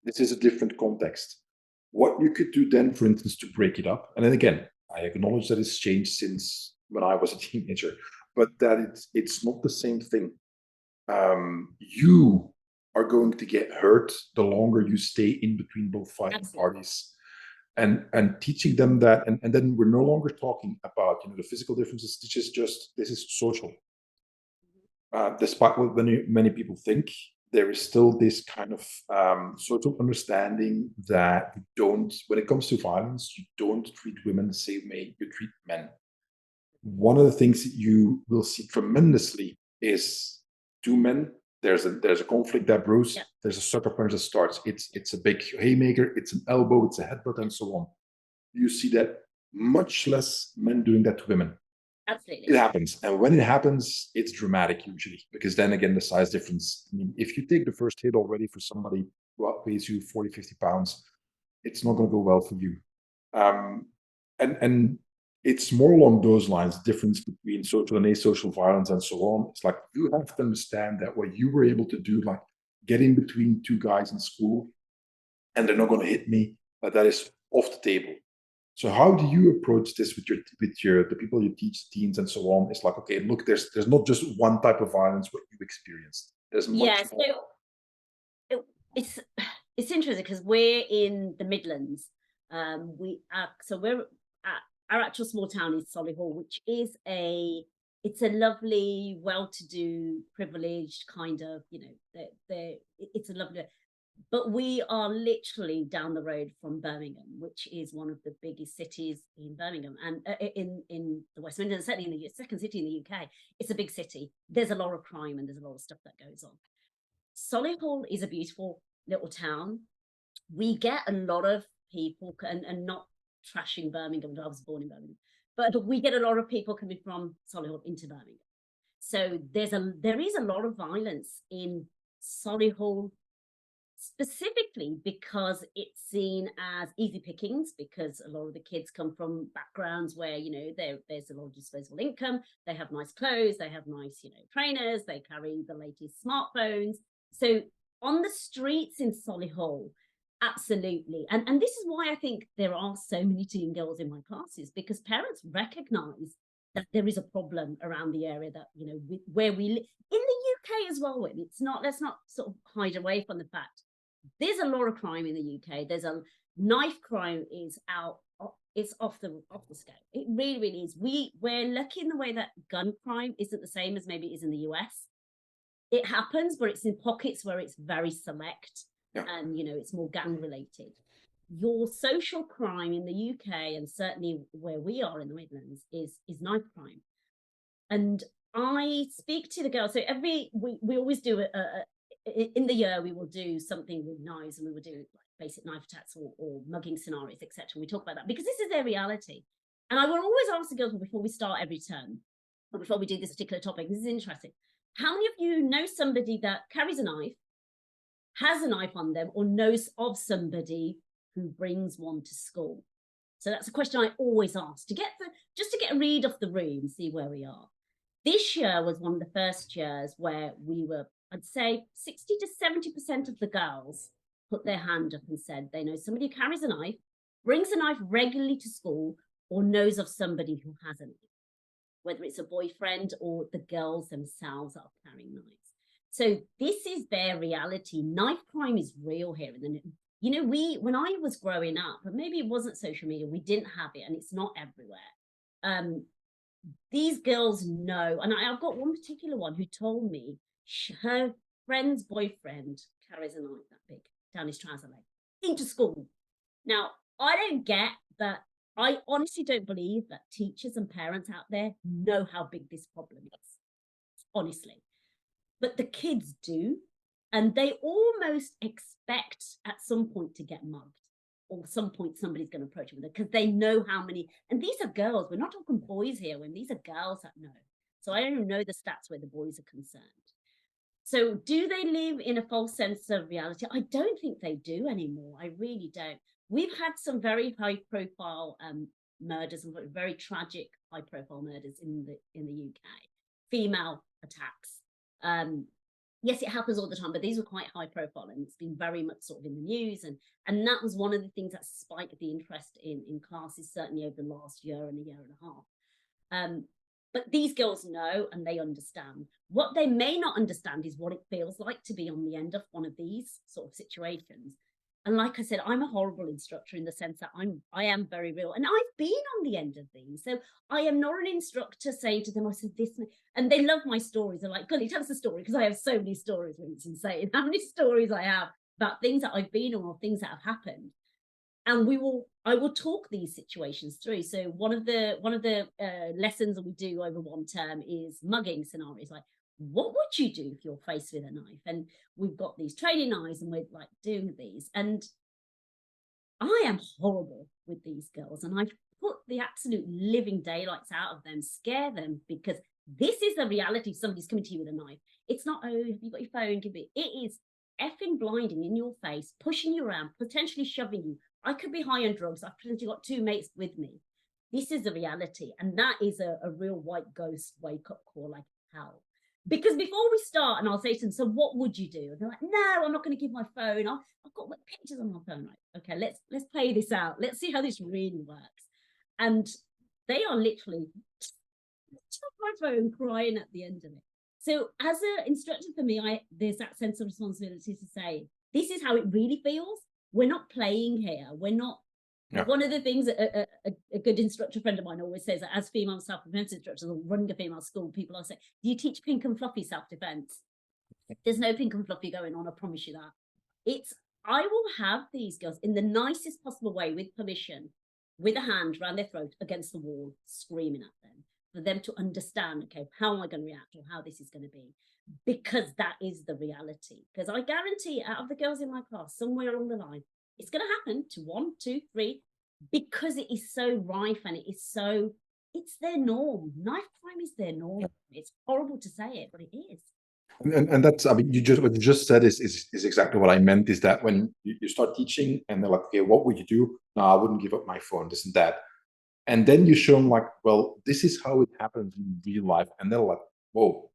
This is a different context. What you could do then, for instance, to break it up, and then again, I acknowledge that it's changed since when I was a teenager, but that it's not the same thing. You are going to get hurt the longer you stay in between both fighting Absolutely. parties, and teaching them that, and then we're no longer talking about the physical differences. This is social. Despite what many people think, there is still this kind of social understanding that you don't, when it comes to violence, you don't treat women the same way you treat men. One of the things that you will see tremendously is two men. There's a conflict that brews. Yeah. There's a sucker punch that starts. It's a big haymaker. It's an elbow. It's a headbutt, and so on. You see that much less men doing that to women. Absolutely. It happens, and when it happens, it's dramatic usually, because then again, the size difference. I mean, if you take the first hit already for somebody who outweighs you 40, 50 pounds, it's not going to go well for you. Um, and it's more along those lines, the difference between social and asocial violence and so on. It's like you have to understand that what you were able to do, like get in between two guys in school, and they're not going to hit me, but that is off the table. So how do you approach this with your the people you teach, teens and so on? It's like, okay, look, there's not just one type of violence what you experienced. There's much Yeah. more. So it's it's interesting because we're in the Midlands. We're at our actual small town is Solihull, which is it's a lovely, well-to-do, privileged kind of, it's a lovely, but we are literally down the road from Birmingham, which is one of the biggest cities in Birmingham and in the West Midlands, certainly in the second city in the UK. It's a big city. There's a lot of crime and there's a lot of stuff that goes on. Solihull is a beautiful little town. We get a lot of people, and not trashing Birmingham. I was born in Birmingham, but we get a lot of people coming from Solihull into Birmingham. So there is a lot of violence in Solihull, specifically because it's seen as easy pickings, because a lot of the kids come from backgrounds where there's a lot of disposable income. They have nice clothes, they have nice trainers, they carry the latest smartphones. So on the streets in Solihull, absolutely. And this is why I think there are so many teen girls in my classes, because parents recognize that there is a problem around the area that, where we live in the UK as well. It's not, let's not sort of hide away from the fact there's a lot of crime in the UK. There's a knife crime is out. It's off the scale. It really, really is. We're lucky in the way that gun crime isn't the same as maybe it is in the US. It happens, but it's in pockets where it's very select, Yeah. and it's more gang related. Your social crime in the UK, and certainly where we are in the Midlands, is knife crime. And I speak to the girls. So we always do in the year we will do something with knives, and we will do like basic knife attacks or mugging scenarios, etc. We talk about that because this is their reality. And I will always ask the girls before we start every term, or before we do this particular topic. This is interesting. How many of you know somebody that carries a knife, has a knife on them, or knows of somebody who brings one to school? So that's a question I always ask just to get a read of the room, see where we are. This year was one of the first years where we were, I'd say 60 to 70% of the girls put their hand up and said they know somebody who carries a knife, brings a knife regularly to school, or knows of somebody who has a knife, whether it's a boyfriend or the girls themselves are carrying knives. So this is their reality. Knife crime is real here. And when I was growing up, and maybe it wasn't social media, we didn't have it, and it's not everywhere. These girls know, and I've got one particular one who told me her friend's boyfriend carries a knife that big down his trouser leg into school. Now, I don't get that. I honestly don't believe that teachers and parents out there know how big this problem is, honestly. But the kids do, and they almost expect at some point to get mugged, or some point somebody's going to approach them with it because they know how many. And these are girls. We're not talking boys here. When these are girls that know. So I don't even know the stats where the boys are concerned. So do they live in a false sense of reality? I don't think they do anymore. I really don't. We've had some very high profile murders and very tragic high profile murders in the UK. Female attacks. Yes, it happens all the time, but these were quite high profile and it's been very much sort of in the news. And that was one of the things that spiked the interest in classes, certainly over the last year and a year and a half. But these girls know and they understand. What they may not understand is what it feels like to be on the end of one of these sort of situations. And like I said, I'm a horrible instructor in the sense that I am very real. And I've been on the end of these. So I am not an instructor saying to them, I said this, and they love my stories. They're like, Gully, tell us a story, because I have so many stories when it's insane how many stories I have about things that I've been on or things that have happened. And I will talk these situations through. So one of the lessons that we do over one term is mugging scenarios. Like, what would you do if you're faced with a knife? And we've got these training knives, and we're like doing these. And I am horrible with these girls, and I put the absolute living daylights out of them, scare them, because this is the reality. Somebody's coming to you with a knife. It's not, oh, have you got your phone? Give it. It is effing blinding in your face, pushing you around, potentially shoving you. I could be high on drugs. I've potentially got two mates with me. This is the reality. And that is a real white ghost wake up call, like hell. Because before we start, and I'll say to them, so what would you do? And they're like, no, I'm not going to give my phone. I've got pictures on my phone. Like, okay, let's play this out. Let's see how this really works. And they are literally my phone crying at the end of it. So as an instructor for me, there's that sense of responsibility to say, this is how it really feels. We're not playing here. We're not. Yeah. One of the things a good instructor friend of mine always says, that as female self-defense instructors or running a female school, people are saying, do you teach pink and fluffy self-defense? There's no pink and fluffy going on, I promise you that. I will have these girls in the nicest possible way, with permission, with a hand around their throat against the wall, screaming at them, for them to understand, okay, how am I going to react, or how this is going to be? Because that is the reality. Because I guarantee, out of the girls in my class, somewhere along the line, it's going to happen to 1, 2, 3, because it is so rife and it's their norm. Knife crime is their norm. It's horrible to say it, but it is. And that's, I mean, what you just said is exactly what I meant, is that when you start teaching and they're like, okay, what would you do? No, I wouldn't give up my phone, this and that. And then you show them like, well, this is how it happens in real life. And they're like, whoa,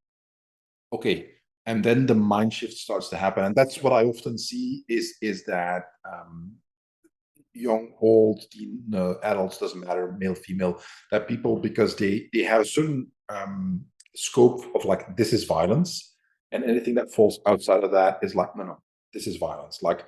okay. And then the mind shift starts to happen. And that's what I often see is that young, old, adults, doesn't matter, male, female, that people, because they have a certain scope of like, this is violence. And anything that falls outside of that is like, no, this is violence. Like,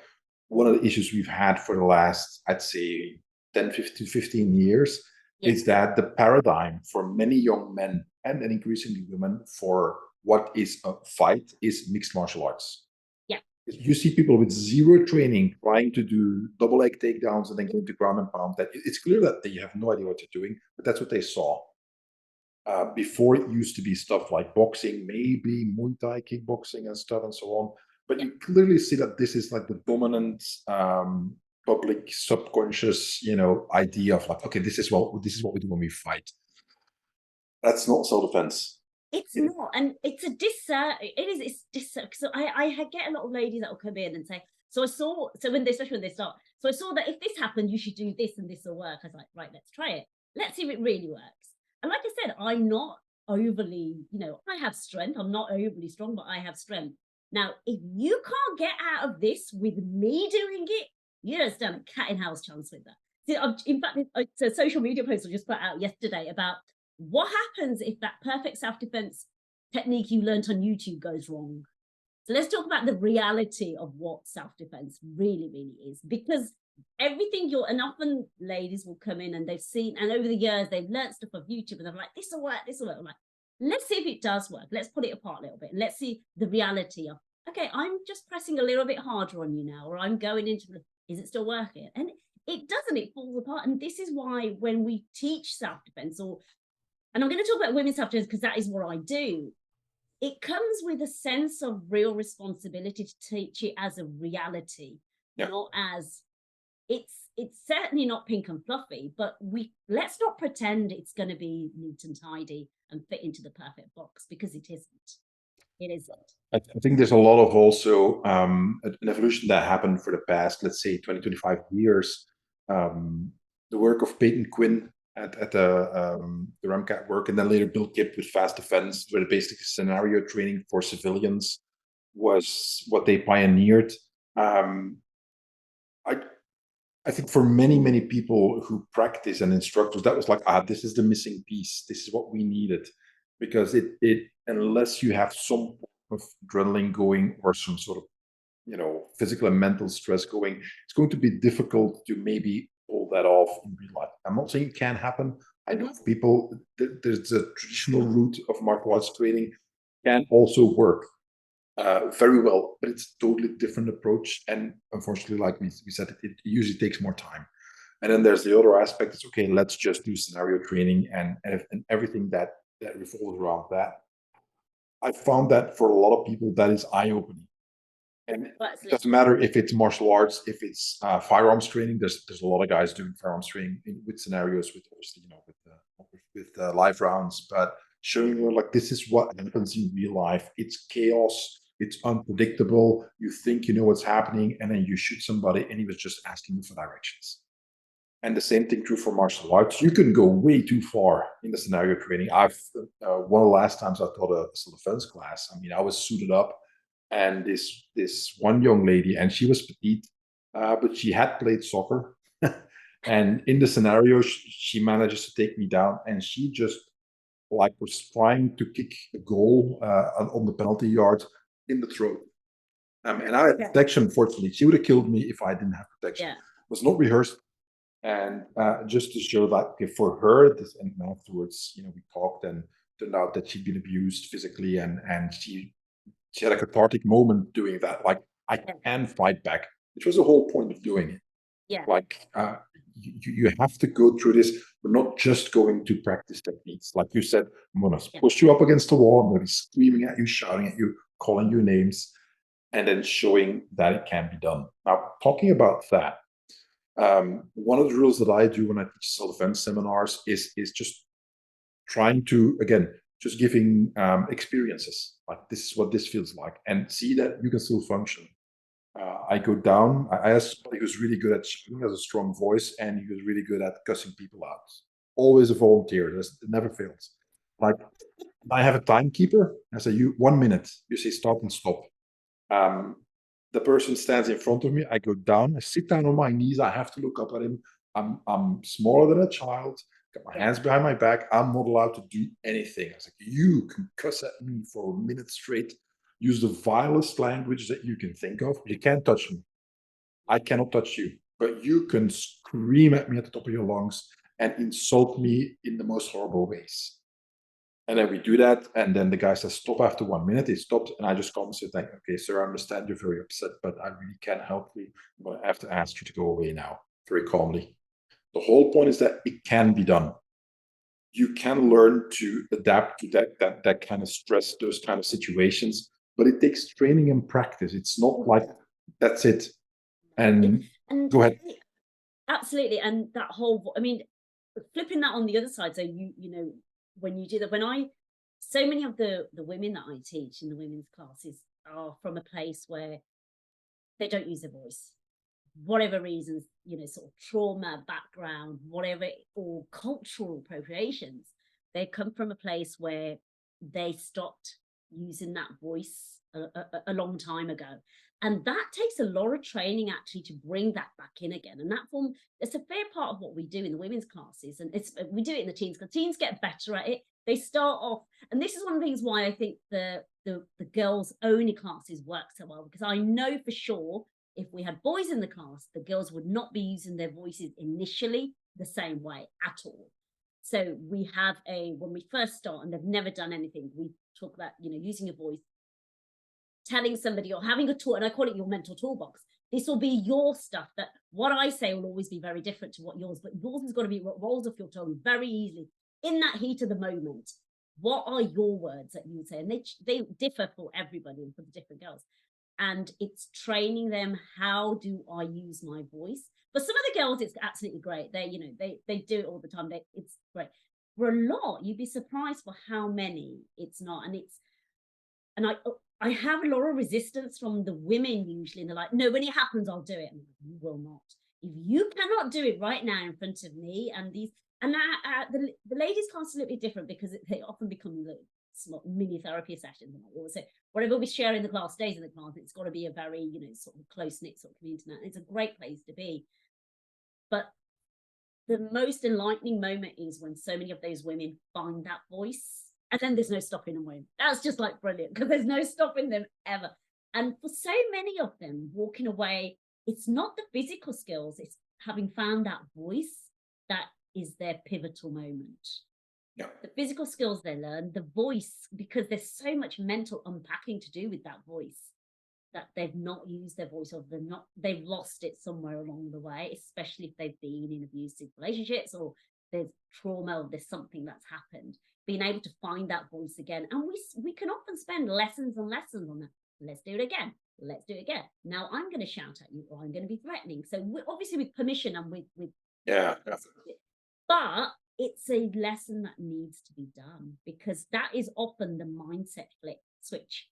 one of the issues we've had for the last, I'd say, 10, 15 years, is that the paradigm for many young men and increasingly women for what is a fight is mixed martial arts. Yeah. You see people with zero training trying to do double leg takedowns and then get into ground and pound. That it's clear that they have no idea what they're doing, but that's what they saw. Before, it used to be stuff like boxing, maybe Muay Thai, kickboxing and stuff and so on. But you clearly see that this is like the dominant public subconscious, idea of like, okay, this is what we do when we fight. That's not self-defense. It's not, and it's a it's so I get a lot of ladies that will come in and say, especially when they start, so I saw that if this happened, you should do this and this will work. I was like, right, let's try it. Let's see if it really works. And like I said, I'm not overly, I have strength. I'm not overly strong, but I have strength. Now, if you can't get out of this with me doing it, you don't stand a cat in house chance with that. See, in fact, a social media post I just put out yesterday about what happens if that perfect self-defense technique you learned on YouTube goes wrong. So let's talk about the reality of what self-defense really, really is, because everything and often ladies will come in and they've seen, and over the years they've learned stuff of YouTube and they're like, this will work. I'm like, let's see if it does work. Let's put it apart a little bit. And let's see the reality of okay, I'm just pressing a little bit harder on you now, or I'm going into the, is it still working? And it doesn't, it falls apart. And this is why when we teach self-defense, or, and I'm going to talk about women's self-defense because that is what I do, it comes with a sense of real responsibility to teach it as a reality, Yeah. not as, it's certainly not pink and fluffy, but we, let's not pretend it's going to be neat and tidy and fit into the perfect box, because it isn't. It isn't. I think there's a lot of also an evolution that happened for the past, let's say, 20, 25 years. Um, the work of Peyton Quinn at the REMCAT work, and then later Bill Kipp with Fast Defense, where basically scenario training for civilians was what they pioneered. Um, I I think for many, many people who practice and instructors, that was like, this is the missing piece. This is what we needed. Because it unless you have some of adrenaline going or some sort of, physical and mental stress going, it's going to be difficult to maybe pull that off in real life. I'm not saying it can't happen. I know Mhm. people, there's a traditional route of martial arts training can also work very well, but it's a totally different approach. And unfortunately, like we said, it usually takes more time. And then there's the other aspect. It's okay. Let's just do scenario training and everything that revolves around that. I found that for a lot of people, that is eye opening. And But it doesn't matter if it's martial arts, if it's firearms training. There's a lot of guys doing firearms training with scenarios, with obviously with live rounds, but showing you like this is what happens in real life. It's chaos. It's unpredictable. You think you know what's happening, and then you shoot somebody, and he was just asking you for directions. And the same thing true for martial arts. You can go way too far in the scenario training. I've one of the last times I taught a self-defense class. I mean, I was suited up, and this one young lady, and she was petite, but she had played soccer. And in the scenario, she manages to take me down, and she just like was trying to kick a goal on the penalty yard in the throat. And I had yeah, protection. Fortunately, she would have killed me if I didn't have protection. yeah, It was not rehearsed, and just to show that, okay, for her, this, and afterwards, we talked, and turned out that she'd been abused physically, and she had a cathartic moment doing that. Like, I yeah, can fight back, which was the whole point of doing it. yeah, Like, you have to go through this. We're not just going to practice techniques. Like you said, I'm going to yeah. push you up against the wall. I'm going to be screaming at you, shouting at you, calling you names, and then showing that it can be done. Now, talking about that, one of the rules that I do when I teach self-defense seminars is just trying to, again, just giving experiences. Like, this is what this feels like, and see that you can still function. I go down. I ask somebody who's really good at shouting, has a strong voice, and who's really good at cussing people out. Always a volunteer. It never fails. Like, I have a timekeeper. I say, you 1 minute. You say start and stop. Um, the person stands in front of me. I go down. I sit down on my knees. I have to look up at him. I'm smaller than a child. Got my Yeah. hands behind my back. I'm not allowed to do anything. I was like, you can cuss at me for a minute straight. Use the vilest language that you can think of. You can't touch me. I cannot touch you. But you can scream at me at the top of your lungs and insult me in the most horrible ways. And then we do that, and then the guy says, "Stop after 1 minute." He stopped, and I just calmly said, like, "Okay, sir, I understand you're very upset, but I really can't help you. But I have to ask you to go away now," very calmly. The whole point is that it can be done. You can learn to adapt to that kind of stress, those kind of situations, but it takes training and practice. It's not like that's it. And, And and go ahead. absolutely. And that whole, I mean, flipping that on the other side. So you know, when you do that, when I, so many of the women that I teach in the women's classes are from a place where they don't use their voice, whatever reasons, you know, sort of trauma, background, whatever, or cultural appropriations. They come from a place where they stopped using that voice a long time ago. And that takes a lot of training actually to bring that back in again. And that form, it's a fair part of what we do in the women's classes. And it's, we do it in the teens because teens get better at it. They start off, and this is one of the things why I think the girls only classes work so well, because I know for sure if we had boys in the class, the girls would not be using their voices initially the same way at all. So we have when we first start and they've never done anything, we talk about, you know, using your voice. telling somebody or having a tool, and I call it your mental toolbox. This will be your stuff that what I say will always be very different to what yours, but yours has got to be what rolls off your tongue very easily in that heat of the moment. What are your words that you would say? And they differ for everybody and for the different girls. And it's training them, how do I use my voice? For some of the girls, it's absolutely great. They do it all the time. It's great. For a lot, you'd be surprised for how many it's not. And I have a lot of resistance from the women usually, and they're like, no, when it happens, I'll do it. I'm like, you will not. If you cannot do it right now in front of me, the ladies class is a little bit different because they often become the small mini therapy sessions. And I always say, whatever we share in the class stays in the class. It's got to be a very, sort of close knit sort of community. And it's a great place to be. But the most enlightening moment is when so many of those women find that voice, and then there's no stopping them. That's just like brilliant because there's no stopping them ever. And for so many of them walking away, it's not the physical skills, it's having found that voice that is their pivotal moment. Yeah. The physical skills they learn, the voice, because there's so much mental unpacking to do with that voice, that they've not used their voice, or they've lost it somewhere along the way, especially if they've been in abusive relationships or there's trauma or there's something that's happened. Being able to find that voice again. And we can often spend lessons and lessons on that. Let's do it again. Let's do it again. Now I'm going to shout at you, or I'm going to be threatening. So obviously with permission and with Yeah. but it's a lesson that needs to be done, because that is often the mindset switch.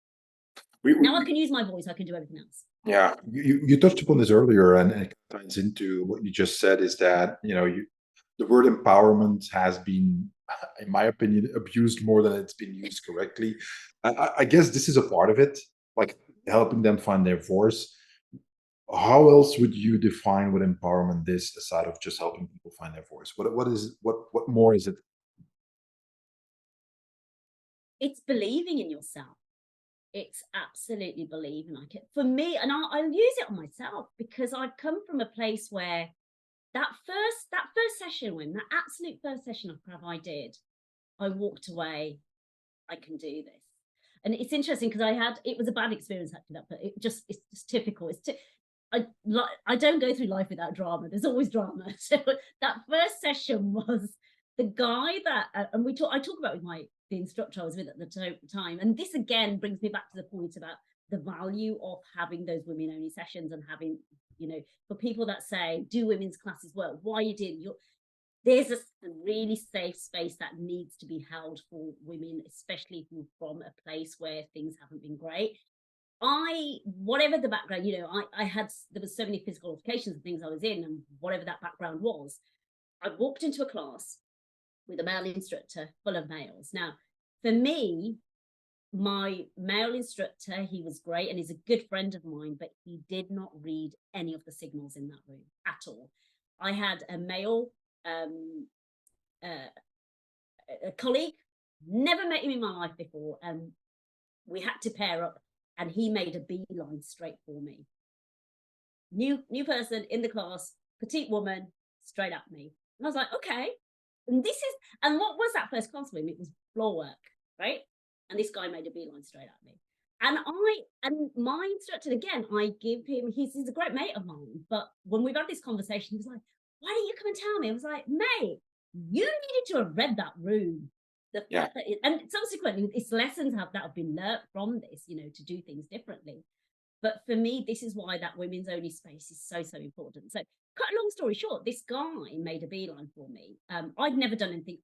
Now I can use my voice, I can do everything else. Yeah, you touched upon this earlier, and it ties into what you just said. Is that the word empowerment has been, in my opinion, abused more than it's been used correctly. I guess this is a part of it, like helping them find their voice. How else would you define what empowerment is, aside of just helping people find their voice? What more is it? It's believing in yourself. It's absolutely believing like it. For me, and I'll use it on myself, because I've come from a place where that first session, when that absolute first session of Crab I did, I walked away, I can do this. And it's interesting because it was a bad experience actually, but it's just typical. I don't go through life without drama. There's always drama. So that first session was the guy that, and I talk about with the instructor I was with at the time. And this again brings me back to the point about the value of having those women only sessions, and having, for people that say, do women's classes work? Why you did? There's a really safe space that needs to be held for women, especially if you're from a place where things haven't been great. Whatever the background, there was so many physical altercations and things I was in, and whatever that background was, I walked into a class with a male instructor full of males. Now, for me, my male instructor, he was great and he's a good friend of mine, but he did not read any of the signals in that room at all. I had a male a colleague, never met him in my life before, and we had to pair up, and he made a beeline straight for me. New person in the class, petite woman, straight at me. And I was like, okay. And what was that first class with him? It was floor work, right? And this guy made a beeline straight at me. And my instructor, again, I give him, he's a great mate of mine. But when we've had this conversation, he was like, why don't you come and tell me? I was like, mate, you needed to have read that room. Yeah. And subsequently, it's lessons that have been learnt from this, to do things differently. But for me, this is why that women's only space is so, so important. So, cut a long story short, this guy made a beeline for me. I'd never done anything.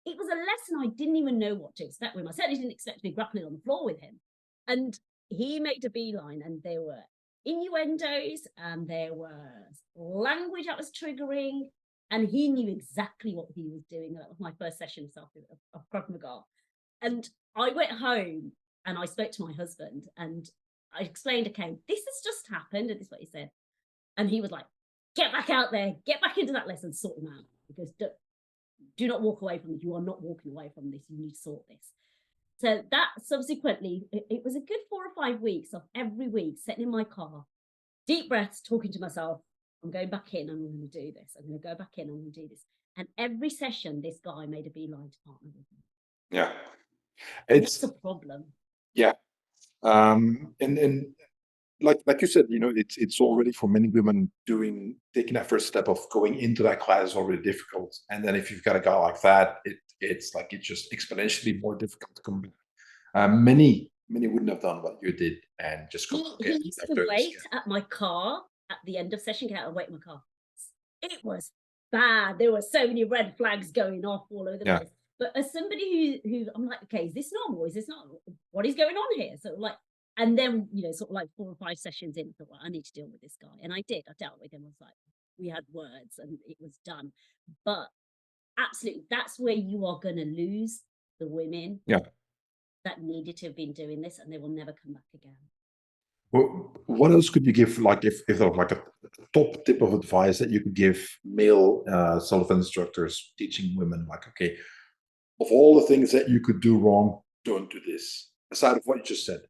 It was a lesson I didn't even know what to expect with him. I certainly didn't expect to be grappling on the floor with him. And he made a beeline, and there were innuendos, and there was language that was triggering, and he knew exactly what he was doing. That was my first session of Krav Maga. And I went home and I spoke to my husband, and I explained, okay, this has just happened, and this is what he said. And he was like, get back out there, get back into that lesson, sort them out. Because do not walk away from this. You are not walking away from this. You need to sort this. So that subsequently, it was a good 4 or 5 weeks of every week sitting in my car, deep breaths, talking to myself. I'm going back in and I'm going to do this. I'm going to go back in and I'm going to do this. And every session, this guy made a beeline to partner with me. Yeah. It's a problem. Yeah. And like you said, it's already for many women taking that first step of going into that class is already difficult. And then if you've got a guy like that, it's like it's just exponentially more difficult to come back. Many wouldn't have done what you did and just come He get used their to first. wait at my car at the end of session, get out and wait in my car. It was bad. There were so many red flags going off all over the Yeah, place. But as somebody who I'm like, okay, is this normal? Is this not? What is going on here? So like, and then sort of like 4 or 5 sessions in, I thought, well, I need to deal with this guy, and I did. I dealt with him. I was like, we had words, and it was done. But absolutely, that's where you are going to lose the women yeah. that needed to have been doing this, and they will never come back again. Well, what else could you give? Like, if there was like a top tip of advice that you could give male self instructors teaching women, like, okay, of all the things that you could do wrong, don't do this. Aside of what you just said.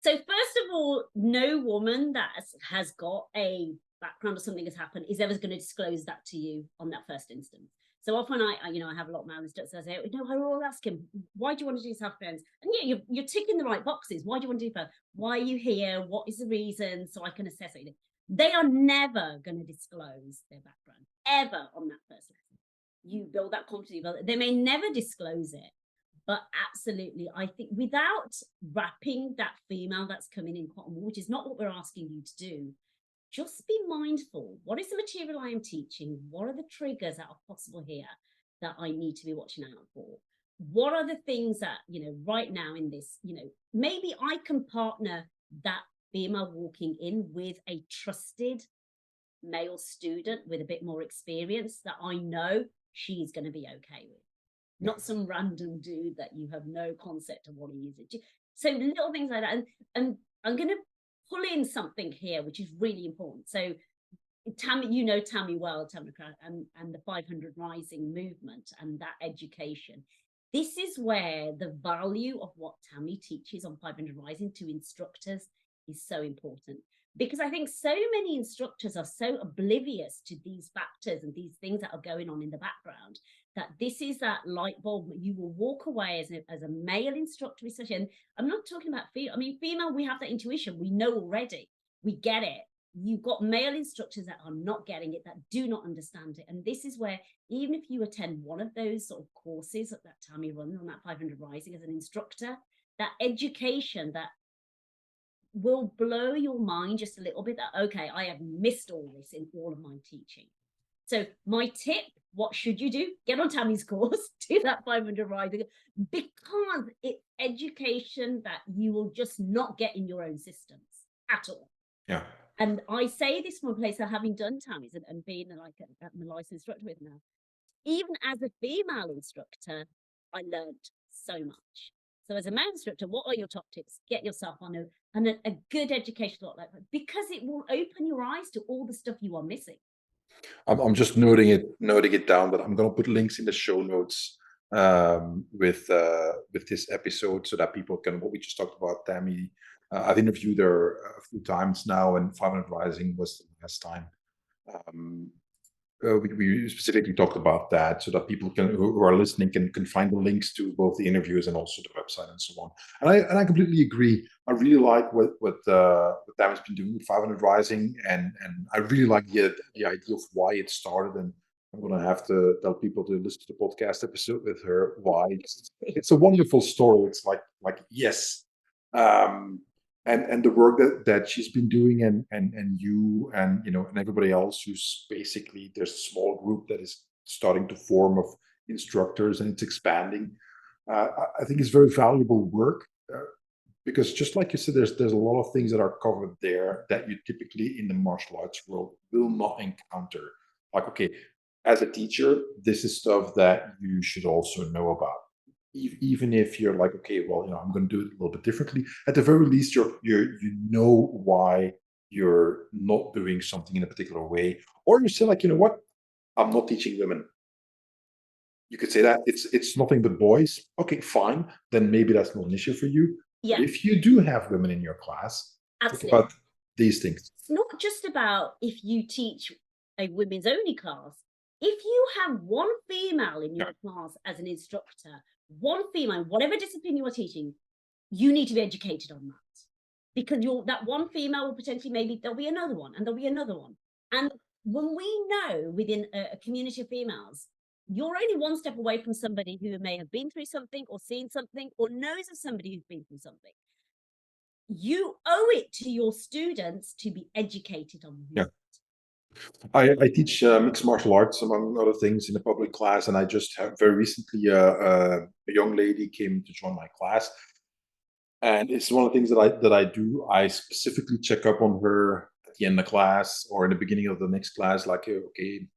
So first of all, no woman that has got a background or something has happened is ever going to disclose that to you on that first instance. So often I have a lot of male instructors. I say, I will ask him, why do you want to do self-defense? And yeah, you're ticking the right boxes. Why do you want to do that? Why are you here? What is the reason? So I can assess it. They are never going to disclose their background ever on that first lesson. You build that confidence. They may never disclose it. But absolutely, I think without wrapping that female that's coming in cotton wool, which is not what we're asking you to do, just be mindful. What is the material I am teaching? What are the triggers that are possible here that I need to be watching out for? What are the things that, right now in this, maybe I can partner that female walking in with a trusted male student with a bit more experience that I know she's going to be okay with, Yeah. not some random dude that you have no concept of what he is. So little things like that. And I'm going to pull in something here, which is really important. So Tammy, Tammy well, Tammy and the 500 Rising movement and that education. This is where the value of what Tammy teaches on 500 Rising to instructors is so important. Because I think so many instructors are so oblivious to these factors and these things that are going on in the background that this is that light bulb. You will walk away as a male instructor, especially. And I'm not talking about female. I mean, female, we have that intuition. We know already. We get it. You've got male instructors that are not getting it, that do not understand it. And this is where, even if you attend one of those sort of courses that Tammy runs on that 500 Rising as an instructor, that education that will blow your mind just a little bit that, okay, I have missed all this in all of my teaching. So my tip, what should you do? Get on Tammy's course, do that 500 Rising, because it's education that you will just not get in your own systems at all. Yeah. And I say this from a place of having done Tammy's and being like a licensed instructor with now. Even as a female instructor, I learned so much. So as a male instructor, what are your top tips? Get yourself on a good educational like that, because it will open your eyes to all the stuff you are missing. I'm just noting it down, but I'm gonna put links in the show notes with this episode so that people can what we just talked about. Tammy, I've interviewed her a few times now, and 500 Rising was the last time. Um, we specifically talked about that so that people who are listening can find the links to both the interviews and also the website and so on. And I completely agree. I really like what Damon's been doing with 500 Rising, and I really like the idea of why it started. And I'm gonna have to tell people to listen to the podcast episode with her why. It's a wonderful story. It's like yes. Um, and the work that she's been doing, and you and and everybody else who's basically, there's a small group that is starting to form of instructors, and it's expanding. I think it's very valuable work, because just like you said, there's a lot of things that are covered there that you typically in the martial arts world will not encounter. Like, okay, as a teacher, this is stuff that you should also know about. Even if you're like, okay, well, I'm going to do it a little bit differently. At the very least, you know why you're not doing something in a particular way, or you say like, you know what, I'm not teaching women. You could say that it's nothing but boys. Okay, fine. Then maybe that's not an issue for you. But Yeah, if you do have women in your class, think absolutely. about these things. It's not just about if you teach a women's only class. If you have one female in your class as an instructor, one female, whatever discipline you are teaching, you need to be educated on that. because you're that one female will potentially, maybe there'll be another one and there'll be another one. And when we know within a community of females, you're only one step away from somebody who may have been through something or seen something or knows of somebody who's been through something. You owe it to your students to be educated on Yeah. that. I teach mixed martial arts, among other things, in a public class, and I just have very recently a young lady came to join my class, and it's one of the things that I do. I specifically check up on her at the end of class or in the beginning of the next class, like, okay,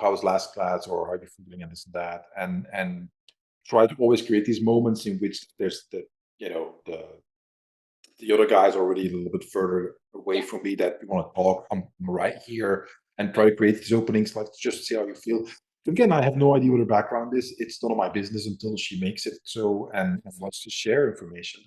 how was last class, or how are you feeling, and this and that, and try to always create these moments in which there's the other guy's already a little bit further away Yeah. from me, that we want to talk. I'm right here, and try to create these openings, like, just see how you feel. Again, I have no idea what her background is. It's none of my business until she makes it so, and wants to share information.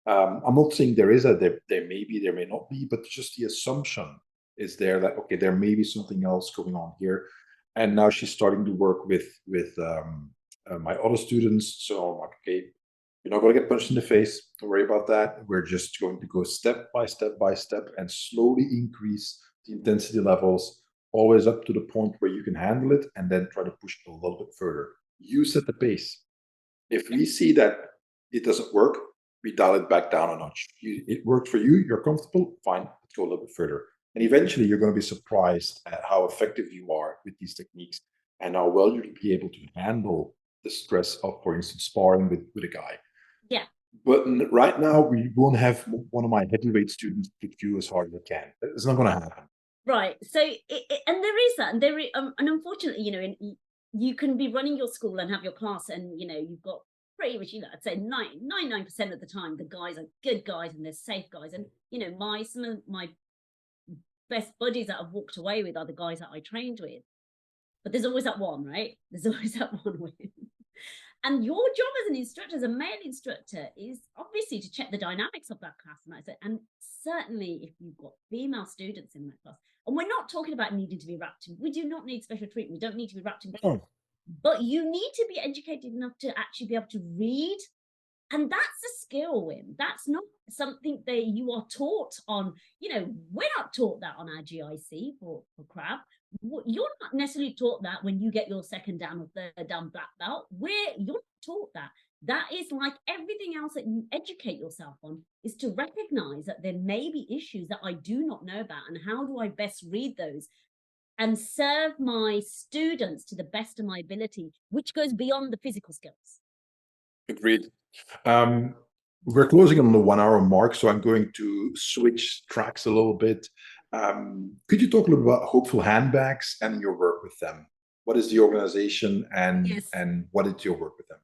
I'm not saying there may be, there may not be, but just the assumption is there that, okay, there may be something else going on here. And now she's starting to work with my other students. So I'm like, okay, you're not going to get punched in the face. Don't worry about that. We're just going to go step by step by step and slowly increase the intensity levels, always up to the point where you can handle it, and then try to push it a little bit further. You set the pace. If we see that it doesn't work, we dial it back down a notch. It worked for you, you're comfortable, fine, let's go a little bit further. And eventually, you're going to be surprised at how effective you are with these techniques, and how well you'll be able to handle the stress of, for instance, sparring with a guy. Yeah. But right now, we won't have one of my heavyweight students kick you as hard as they can. It's not going to happen. Right. So, and there is that, and and unfortunately, you can be running your school and have your class, and you've got pretty much, I'd say 99% of the time, the guys are good guys and they're safe guys, and some of my best buddies that I've walked away with are the guys that I trained with. But there's always that one, right? There's always that one with. And your job as an instructor, as a male instructor, is obviously to check the dynamics of that class. And certainly if you've got female students in that class, and we're not talking about needing to be wrapped in, we do not need special treatment. We don't need to be wrapped in, Oh, but you need to be educated enough to actually be able to read. And that's a skill, Wim. That's not something that you are taught on. We're not taught that on our GIC for crab. You're not necessarily taught that when you get your second dan or third dan black belt. You're not taught that. That is like everything else that you educate yourself on, is to recognize that there may be issues that I do not know about, and how do I best read those and serve my students to the best of my ability, which goes beyond the physical skills. agreed. Um, we're closing on the 1 hour mark, so I'm going to switch tracks a little bit. Could you talk a little about Hopeful Handbags and your work with them? What is the organization, Yes. and what is your work with them?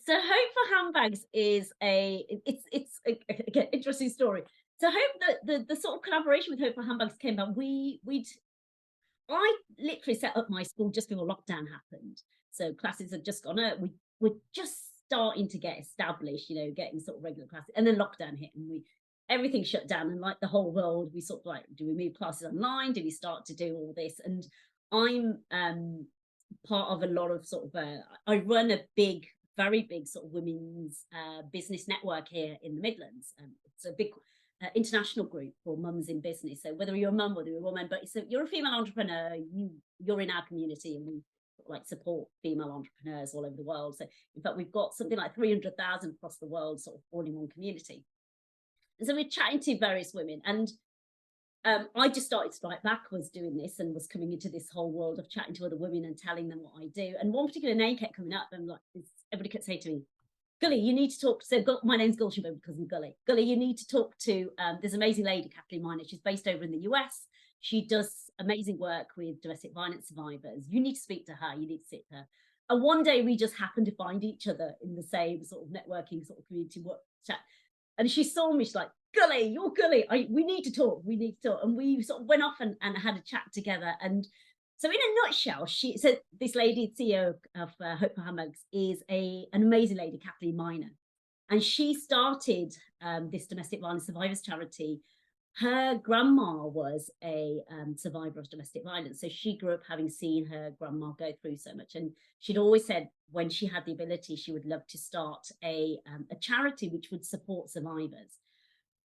So Hope for Handbags is again, interesting story. So Hope, the sort of collaboration with Hope for Handbags came about. I literally set up my school just before lockdown happened. So classes had just gone out. We were just starting to get established, getting sort of regular classes, and then lockdown hit, and everything shut down. And like the whole world, we sort of like, do we move classes online? Do we start to do all this? And I'm part of a lot of sort of I run a big, very big sort of women's business network here in the Midlands. It's a big international group for mums in business. So whether you're a mum, whether you're a woman, but so you're a female entrepreneur, you're in our community, and we like support female entrepreneurs all over the world. So in fact, we've got something like 300,000 across the world, sort of all in one community. And so we're chatting to various women, and I just started straight backwards doing this, and was coming into this whole world of chatting to other women and telling them what I do. And one particular name kept coming up, and like everybody kept saying to me, Gully, you need to talk. So my name's Gulshen Bano because I'm Gully. Gully, you need to talk to this amazing lady, Kathleen Miner. She's based over in the US. She does amazing work with domestic violence survivors. You need to speak to her. You need to sit to her. And one day we just happened to find each other in the same sort of networking sort of community work chat. And she saw me, she's like, Gully, you're Gully. We need to talk. We need to talk. And we sort of went off and had a chat together. And so, in a nutshell, this lady, CEO of Hope for Handbags, is an amazing lady, Kathleen Miner, and she started this domestic violence survivors charity. Her grandma was a survivor of domestic violence, so she grew up having seen her grandma go through so much, and she'd always said when she had the ability, she would love to start a charity which would support survivors.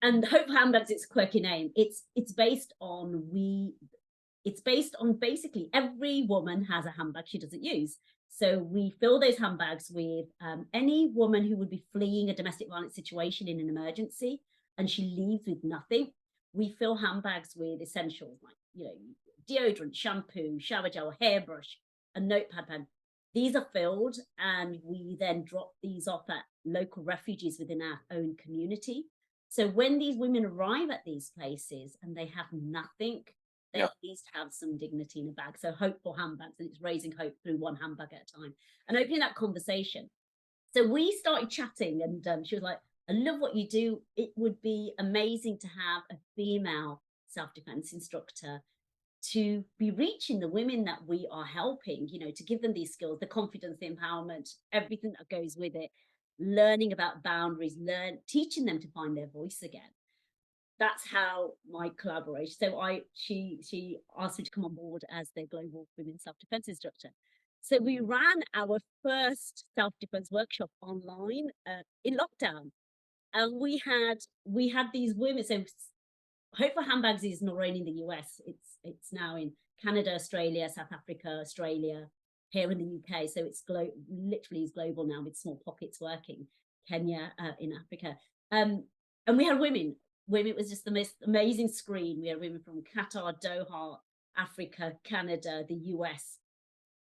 And Hope for Handbags, it's a quirky name. It's based on basically every woman has a handbag she doesn't use. So we fill those handbags with any woman who would be fleeing a domestic violence situation in an emergency and she leaves with nothing. We fill handbags with essentials like, deodorant, shampoo, shower gel, hairbrush, a notepad pen. These are filled and we then drop these off at local refugees within our own community. So when these women arrive at these places and they have nothing, they Yeah. at least have some dignity in a bag. So hope for handbags, and it's raising hope through one handbag at a time and opening that conversation. So we started chatting, and she was like, "I love what you do. It would be amazing to have a female self-defense instructor to be reaching the women that we are helping, to give them these skills, the confidence, the empowerment, everything that goes with it, learning about boundaries, teaching them to find their voice again." That's how my collaboration. So she asked me to come on board as their global women self-defense instructor. So we ran our first self-defense workshop online in lockdown, and we had these women. So Hope for Handbags is not only in the US, it's now in Canada, Australia, South Africa, Australia, here in the UK. So it's literally is global now with small pockets working. Kenya, in Africa. And we had women. Women, it was just the most amazing screen. We had women from Qatar, Doha, Africa, Canada, the US,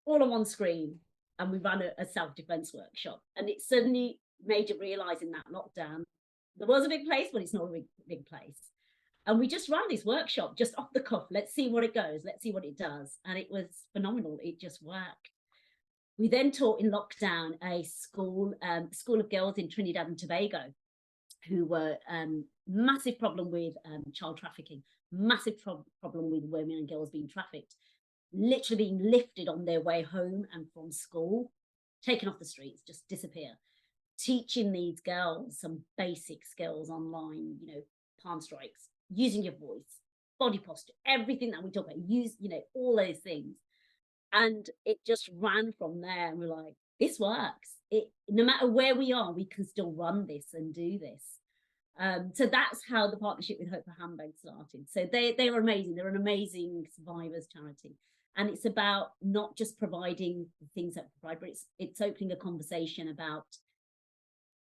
all on one screen. And we ran a self-defense workshop. And it suddenly made you realize in that lockdown, there was a big place, but it's not a big place. And we just ran this workshop just off the cuff. Let's see what it goes. Let's see what it does. And it was phenomenal. It just worked. We then taught in lockdown a school of girls in Trinidad and Tobago who were massive problem with child trafficking, massive problem with women and girls being trafficked, literally being lifted on their way home and from school, taken off the streets, just disappear. Teaching these girls some basic skills online, palm strikes, using your voice, body posture, everything that we talk about, all those things. And it just ran from there. And we're like, this works. No matter where we are, we can still run this and do this. So that's how the partnership with Hope for Handbags started. So they are amazing. They're an amazing survivors charity. And it's about not just providing the things that provide, but it's opening a conversation about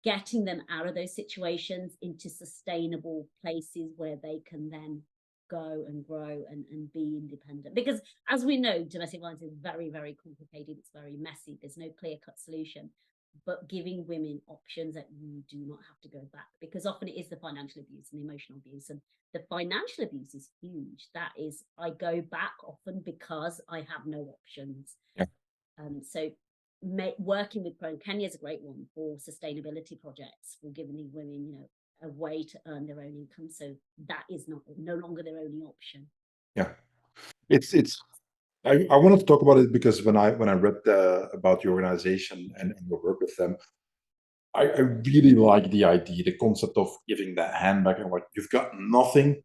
getting them out of those situations into sustainable places where they can then go and grow and be independent. Because as we know, domestic violence is very, very complicated. It's very messy. There's no clear-cut solution. But giving women options that you do not have to go back, because often it is the financial abuse and the emotional abuse. And the financial abuse is huge. That is, I go back often because I have no options. Yeah. So working with Pro Kenya is a great one for sustainability projects, for giving these women, a way to earn their own income. So that is no longer their only option. Yeah. It's I wanted to talk about it because when I read about your organization and your work with them, I really like the idea, the concept of giving that handback and what you've got nothing,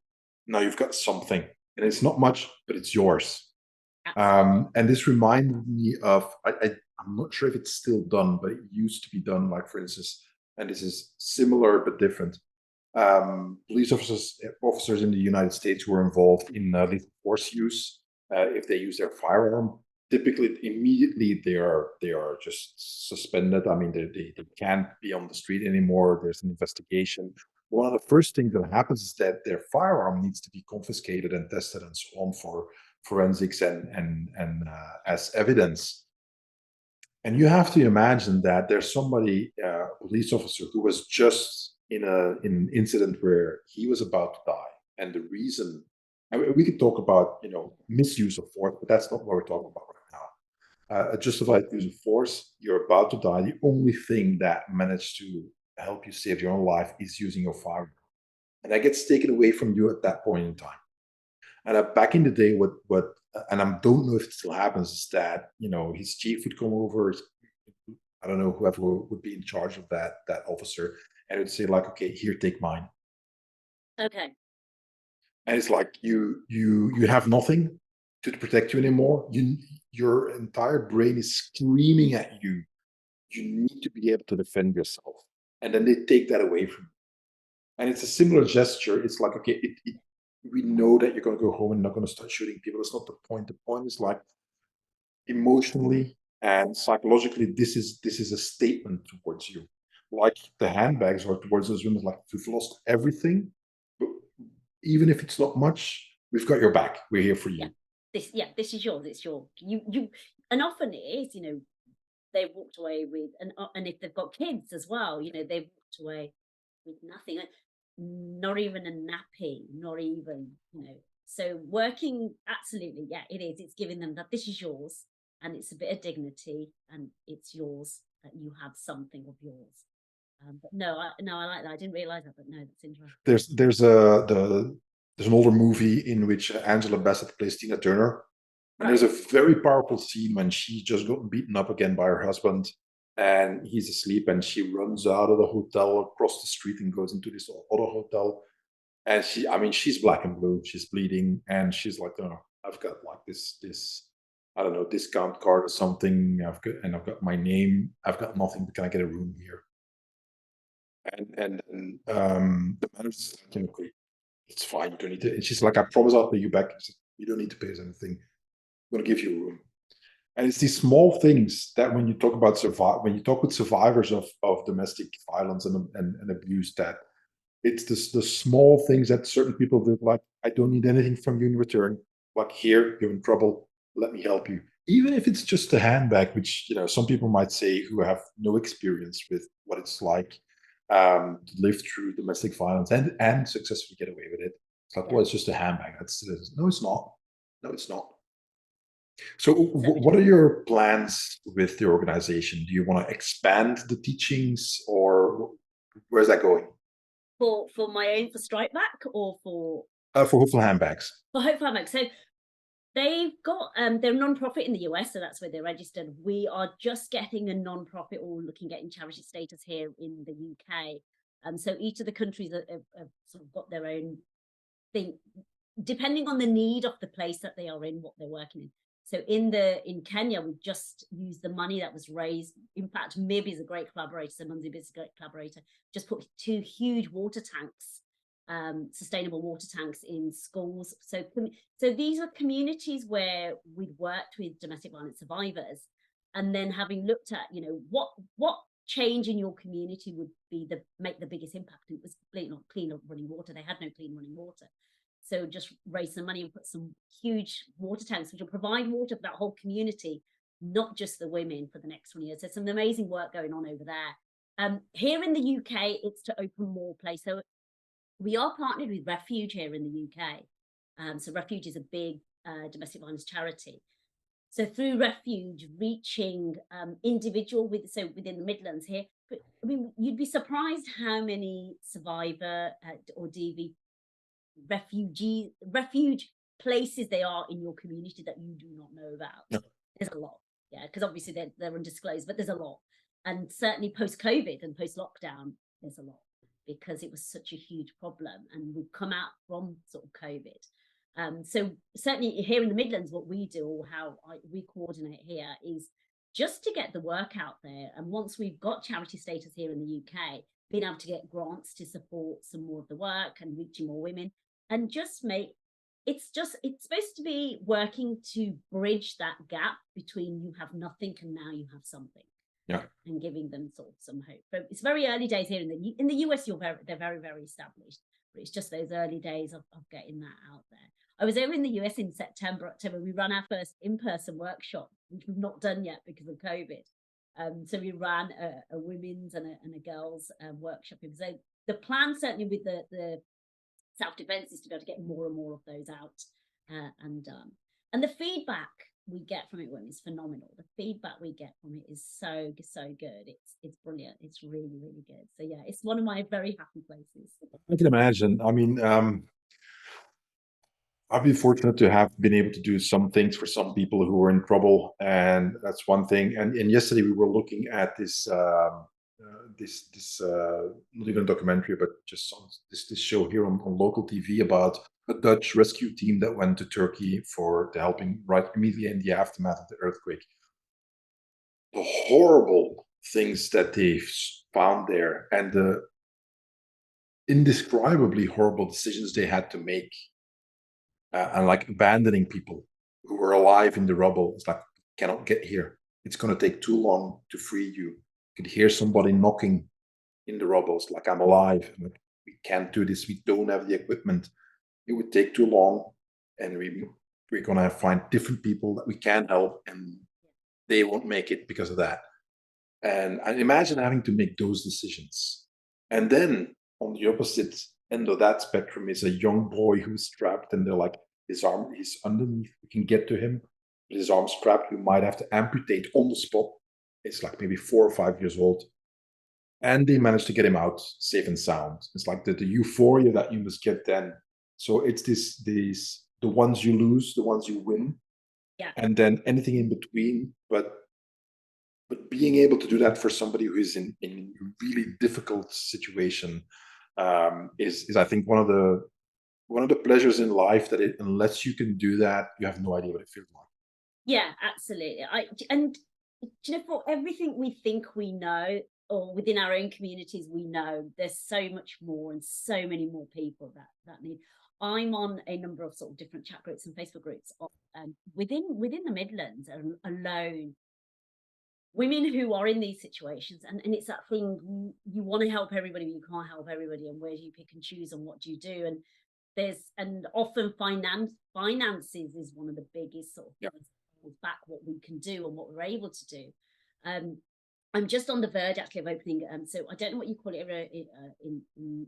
now you've got something, and it's not much, but it's yours. And this reminded me of I'm not sure if it's still done, but it used to be done. Like for instance, and this is similar but different. Police officers in the United States who are involved in lethal force use, if they use their firearm, typically immediately they are just suspended. I mean, they can't be on the street anymore. There's an investigation. One of the first things that happens is that their firearm needs to be confiscated and tested and so on for forensics and as evidence. And you have to imagine that there's somebody, a police officer, who was just in an incident where he was about to die, and the reason. We could talk about misuse of force, but that's not what we're talking about right now. A justified use of force. You're about to die. The only thing that managed to help you save your own life is using your firearm, and that gets taken away from you at that point in time. And back in the day, what and I don't know if it still happens, is that his chief would come over. I don't know, whoever would be in charge of that officer, and would say like, "Okay, here, take mine." Okay. And it's like you have nothing to protect you anymore. Your entire brain is screaming at you. You need to be able to defend yourself, and then they take that away from you. And it's a similar gesture. It's like, okay, we know that you're going to go home and not going to start shooting people. That's not the point. The point is like emotionally and psychologically, this is a statement towards you. Like the handbags are towards those women, like we've lost everything, but even if it's not much, we've got your back. We're here for Yeah. you. This is yours. It's your you and often it is, they've walked away with and if they've got kids as well, they've walked away with nothing, not even a nappy, not even, So working, absolutely, yeah, it is. It's giving them that this is yours, and it's a bit of dignity, and it's yours that you have something of yours. But no, I like that. I didn't realize that, but no, that's interesting. There's an older movie in which Angela Bassett plays Tina Turner, and there's a very powerful scene when she just got beaten up again by her husband, and he's asleep, and she runs out of the hotel across the street and goes into this other hotel. And I mean, she's black and blue, she's bleeding, and she's like, "Oh, I've got like this, I don't know, discount card or something. I've got my name. I've got nothing. But can I get a room here?" And the manager's like, "Okay, it's fine. You don't need to." And she's like, "I promise I'll pay you back." He said, "You don't need to pay us anything. I'm going to give you a room." And it's these small things that when you talk about when you talk with survivors of domestic violence and abuse, that it's the small things that certain people do, like, "I don't need anything from you in return. Like, here, you're in trouble. Let me help you." Even if it's just a handbag, which, some people might say who have no experience with what it's like to live through domestic violence and successfully get away with it. It's like, Yeah, well, it's just a handbag. No, it's not. No, it's not. So, certainly what are your plans with the organization? Do you want to expand the teachings, or where's that going? for my own, for Strike Back, or For hopeful handbags. for Hope Farmac. So they've got they're a non-profit in the US, so that's where they're registered. We are just getting a non-profit or looking at getting charity status here in the UK. So each of the countries have sort of got their own thing, depending on the need of the place that they are in, what they're working in. So in Kenya, we've just used the money that was raised. In fact, MIB is a great collaborator. So Munzi is a great collaborator. Just put 2 huge water tanks, sustainable water tanks in schools. So these are communities where we've worked with domestic violence survivors, and then having looked at, what change in your community would make the biggest impact. It was clean running water. They had no clean running water. So just raise some money and put some huge water tanks, which will provide water for that whole community, not just the women, for the next 20 years. So some amazing work going on over there. Here in the UK, it's to open more places. So we are partnered with Refuge here in the UK. So Refuge is a big domestic violence charity. So through Refuge, reaching within the Midlands here. But I mean, you'd be surprised how many survivor or DV refuge places they are in your community that you do not know about. Yeah. There's a lot, yeah, because obviously they're undisclosed, but there's a lot. And certainly post COVID and post lockdown, there's a lot, because it was such a huge problem, and we've come out from sort of COVID. So certainly here in the Midlands, what we do, or we coordinate here, is just to get the work out there. And once we've got charity status here in the UK, being able to get grants to support some more of the work and reaching more women, and just make it's supposed to be working to bridge that gap between you have nothing and now you have something, Yeah. and giving them sort of some hope. But it's very early days here in the US. They're very, very established, but it's just those early days of getting that out there. I was over in the US in September, October. We ran our first in-person workshop, which we've not done yet because of COVID. So we ran a women's and a girls' workshop. So the plan, certainly with the self-defense, is to be able to get more and more of those out and done. And the feedback we get from it is phenomenal. The feedback we get from it is so good. It's brilliant. It's really, really good. So yeah, it's one of my very happy places. I can imagine. I mean, I've been fortunate to have been able to do some things for some people who were in trouble, and that's one thing. And yesterday we were looking at this not even a documentary, but just this show here on local TV about a Dutch rescue team that went to Turkey for the helping right immediately in the aftermath of the earthquake. The horrible things that they found there, and indescribably horrible decisions they had to make, and like abandoning people who were alive in the rubble. It's like, cannot get here. It's going to take too long to free you. You could hear somebody knocking in the rubble. It's like, I'm alive. I'm like, we can't do this. We don't have the equipment. It would take too long, and we're going to find different people that we can help, and they won't make it because of that. And I imagine having to make those decisions. And then on the opposite end of that spectrum is a young boy who's trapped, and they're like, his arm is underneath, we can get to him, but his arm's trapped, we might have to amputate on the spot. It's like maybe 4 or 5 years old. And they managed to get him out safe and sound. It's like the euphoria that you must get then. So it's these the ones you lose, the ones you win, Yeah. and then anything in between. But being able to do that for somebody who is in a really difficult situation, is I think one of the pleasures in life, that unless you can do that, you have no idea what it feels like. Yeah, absolutely. And do you know, for everything we think we know, or within our own communities we know, there's so much more and so many more people that need. I'm on a number of sort of different chat groups and Facebook groups within the Midlands alone, women who are in these situations, and it's that thing, you want to help everybody, but you can't help everybody, and where do you pick and choose, and what do you do? And often finances is one of the biggest sort of Yeah. things that holds back what we can do and what we're able to do. um I'm just on the verge actually of opening, so I don't know what you call it in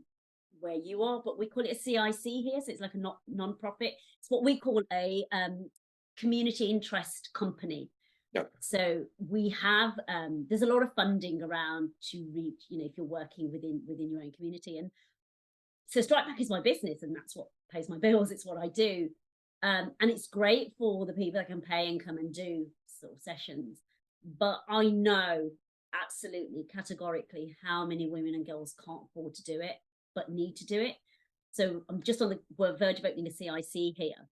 where you are, but we call it a CIC here, so it's like a non-profit. It's what we call a community interest company. Yeah. So we have, there's a lot of funding around to reach, if you're working within your own community. And so Strike Back is my business, and that's what pays my bills. It's what I do. And it's great for the people that can pay and come and do sort of sessions. But I know absolutely categorically how many women and girls can't afford to do it, but need to do it. So I'm just on the verge of opening a CIC here,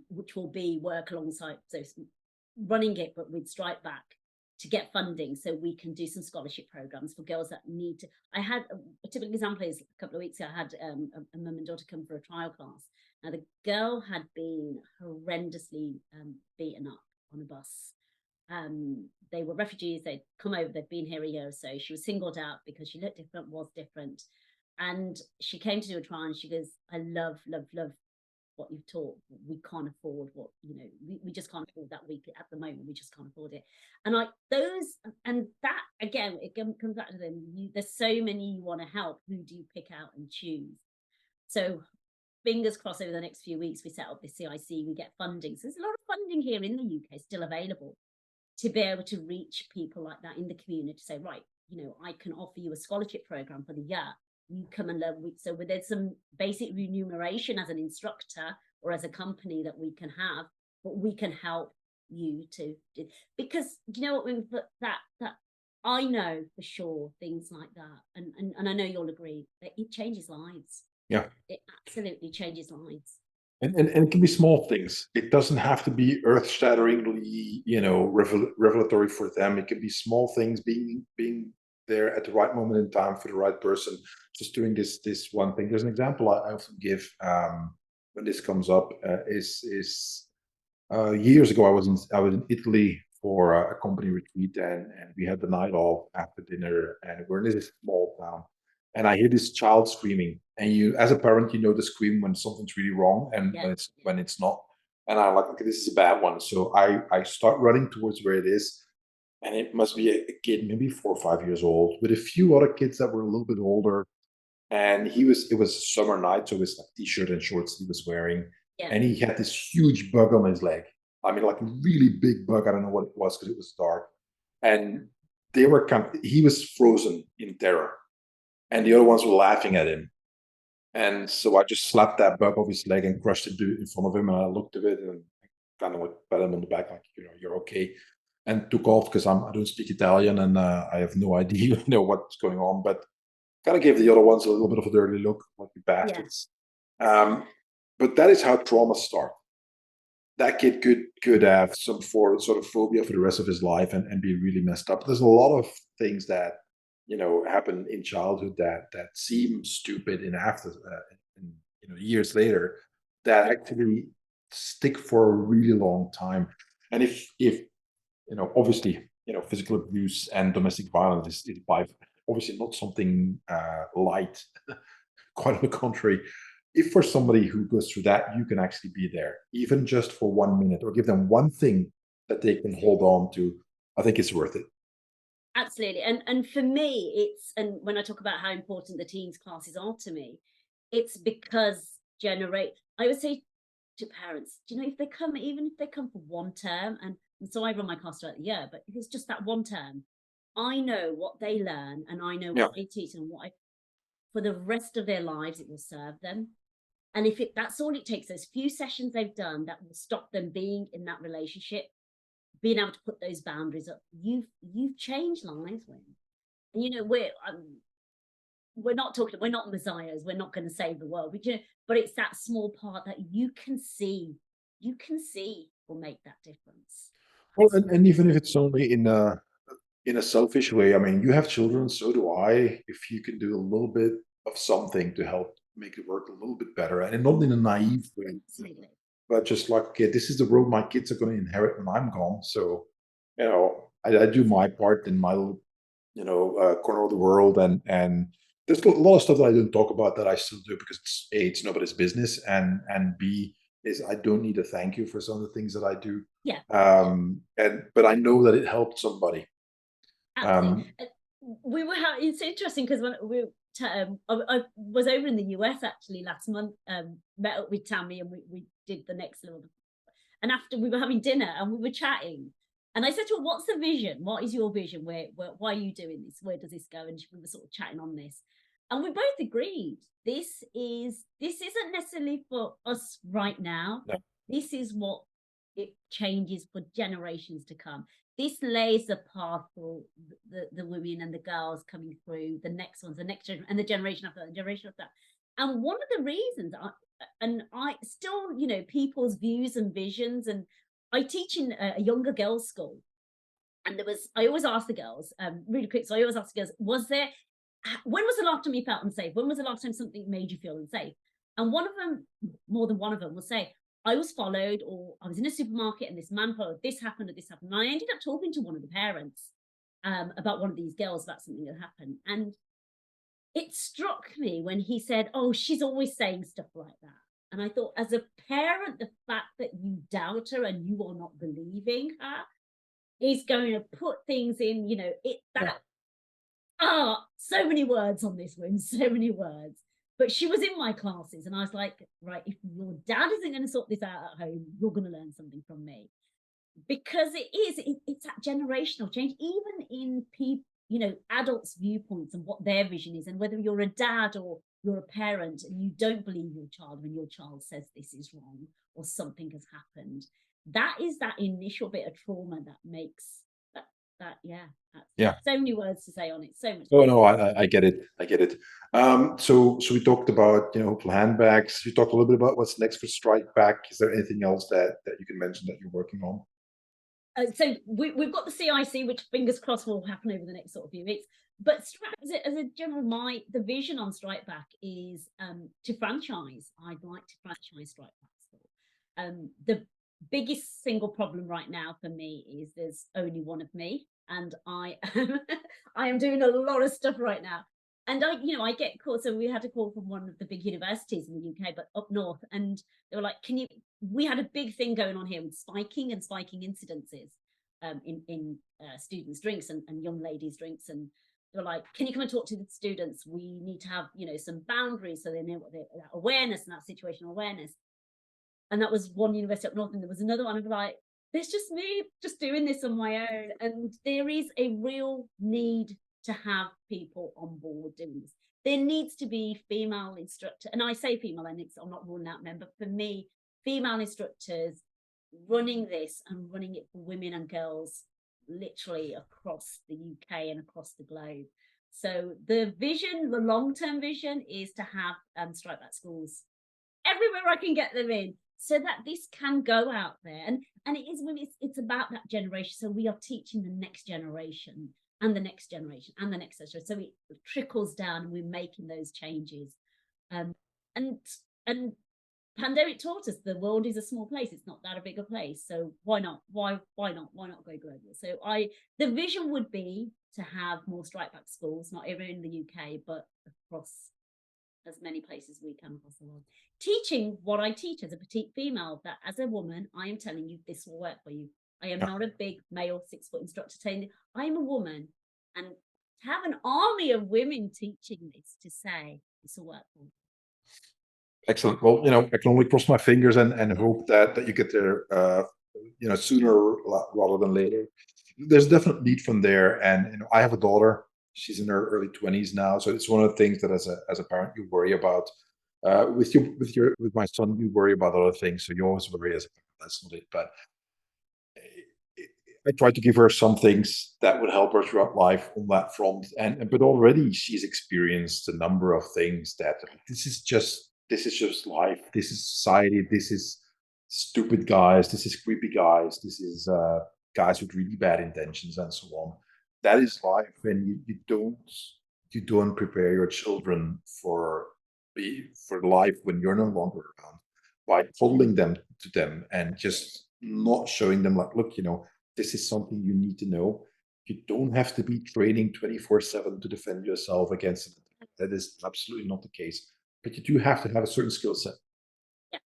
which will be work alongside, so running it, but with Strike Back, to get funding so we can do some scholarship programs for girls that need to. I had a typical example is a couple of weeks ago, I had a mum and daughter come for a trial class. Now the girl had been horrendously beaten up on a bus. They were refugees, they'd come over, they'd been here a year or so. She was singled out because she looked different, was different. And she came to do a trial, and she goes, I love what you've taught. We can't afford what, we just can't afford that week at the moment. We just can't afford it. And that again, it comes back to them. There's so many you want to help. Who do you pick out and choose? So fingers crossed, over the next few weeks we set up the CIC, we get funding. So there's a lot of funding here in the UK still available to be able to reach people like that in the community. Say, right, I can offer you a scholarship program for the year. You come and learn. So there's some basic remuneration as an instructor or as a company that we can have, but we can help you to do, because that I know for sure things like that, and I know you'll agree that it changes lives. Yeah. It absolutely changes lives. And it can be small things. It doesn't have to be earth-shatteringly, revelatory for them. It can be small things, being there at the right moment in time for the right person. Just doing this one thing. There's an example I often give, when this comes up, is years ago I was in Italy for a company retreat, and we had the night off after dinner, and we're in this small town, and I hear this child screaming, and you, as a parent, the scream when something's really wrong, and Yeah. when it's not, and I'm like, okay, this is a bad one, so I start running towards where it is, and it must be a kid maybe 4 or 5 years old with a few other kids that were a little bit older, and it was a summer night, so it was like t-shirt and shorts he was wearing, Yeah. and he had this huge bug on his leg. I mean, like a really big bug. I don't know what it was because it was dark, and he was frozen in terror, and the other ones were laughing at him. And so I just slapped that bug off his leg and crushed it in front of him, and I looked at it and kind of like pat him on the back, like, you're okay, and took off because I don't speak Italian, and I have no idea, what's going on, but kind of gave the other ones a little bit of a dirty look, like, you bastards. But that is how trauma start. That kid could have some sort of phobia for the rest of his life, and be really messed up. There's a lot of things that happen in childhood that seem stupid in after in, years later, that actually stick for a really long time. And if obviously, physical abuse and domestic violence is by obviously not something light. Quite on the contrary, if for somebody who goes through that, you can actually be there, even just for 1 minute, or give them one thing that they can hold on to, I think it's worth it. Absolutely. And for me, and when I talk about how important the teens classes are to me, it's because generate I would say to parents, do you know, if they come, even if they come for one term, and so I run my class throughout the year, but if it's just that one term, I know what they learn and I know Yeah. what they teach and for the rest of their lives it will serve them. And if that's all it takes, those few sessions they've done that will stop them being in that relationship, being able to put those boundaries up, you've changed lives, when. And we're not messiahs, we're not going to save the world, but it's that small part that you can see will make that difference. Well, and even if it's only in a selfish way, I mean, you have children, so do I. If you can do a little bit of something to help make it work a little bit better, and not in a naive way, Absolutely. but just like, okay, this is the world my kids are going to inherit when I'm gone. So, I do my part in my little, corner of the world, and there's a lot of stuff that I don't talk about that I still do because it's nobody's business, and B is I don't need a thank you for some of the things that I do, Yeah. and but I know that it helped somebody. Absolutely. Um, It's interesting because when I was over in the US actually last month, met up with Tammy, and we did the next level. And after, we were having dinner and we were chatting. And I said to her, "What's the vision? What is your vision? Why are you doing this? Where does this go?" And we were sort of chatting on this. And we both agreed this isn't necessarily for us right now. no, This is what it changes for generations to come. This lays the path for the women and the girls coming through, the next ones, the next generation, and the generation after that, the generation after that. And one of the reasons I still, people's views and visions, and I teach in a younger girls' school, and I always ask the girls, really quick. So I always ask the girls, when was the last time you felt unsafe? When was the last time something made you feel unsafe? And one of them, more than one of them, will say, "I was followed, or I was in a supermarket and this man followed, this happened, or this happened." And I ended up talking to one of the parents about one of these girls, about something that happened. And it struck me when he said, "Oh, she's always saying stuff like that." And I thought, as a parent, the fact that you doubt her and you are not believing her is going to put things in, yeah, so many words on this one, so many words. But she was in my classes, and I was like, right, if your dad isn't going to sort this out at home, you're going to learn something from me. Because it's that generational change, even in people, adults' viewpoints and what their vision is, and whether you're a dad or you're a parent and you don't believe your child when your child says this is wrong or something has happened, that is that initial bit of trauma that makes yeah, that's yeah. so many words to say on it, so much. Oh no, I get it. I get it. So we talked about hopeful handbags. We talked a little bit about what's next for Strike Back. Is there anything else that you can mention that you're working on? So we've got the CIC, which fingers crossed will happen over the next sort of few weeks. But as a general, the vision on Strike Back is to franchise. I'd like to franchise Strike Back School. The biggest single problem right now for me is there's only one of me, and I am I am doing a lot of stuff right now. And I get calls. So we had a call from one of the big universities in the UK, but up north, and they were like, "Can you?" We had a big thing going on here with spiking incidences in students' drinks and young ladies' drinks, and they were like, "Can you come and talk to the students? We need to have some boundaries so they know what that awareness and that situational awareness." And that was one university up north, and there was another one. I'm like, "There's just me just doing this on my own," and there is a real need to have people on board doing this. There needs to be female instructor, and I say female, and I'm not ruling out men, but for me, female instructors running this and running it for women and girls literally across the UK and across the globe. So the vision, the long-term vision, is to have strike back schools everywhere I can get them in, so that this can go out there. And it is when it's about that generation. So we are teaching the next generation and the next generation and the next generation. So it trickles down, and we're making those changes. And pandemic taught us the world is a small place. It's not that a bigger place. So why not? Why not go global? So the vision would be to have more strike back schools, not even in the UK, but across as many places we can across the world. Teaching what I teach as a petite female, that as a woman, I am telling you this will work for you. I am not a big male 6-foot instructor saying I am a woman, and to have an army of women teaching this to say this will work for you. Excellent. Well, I can only cross my fingers and hope that you get there, sooner rather than later. There's definite need from there, and I have a daughter. She's in her early 20s now, so it's one of the things that as a parent you worry about. With my son, you worry about other things, so you always worry as a parent. That's not it, but I tried to give her some things that would help her throughout life on that front, but already she's experienced a number of things that this is just life. This is society. This is stupid guys. This is creepy guys. This is guys with really bad intentions and so on. That is life, and you don't prepare your children for life when you're no longer around by coddling them to them and just not showing them like, look, this is something you need to know. You don't have to be training 24/7 to defend yourself against it. That is absolutely not the case. But you do have to have a certain skill set. Yeah,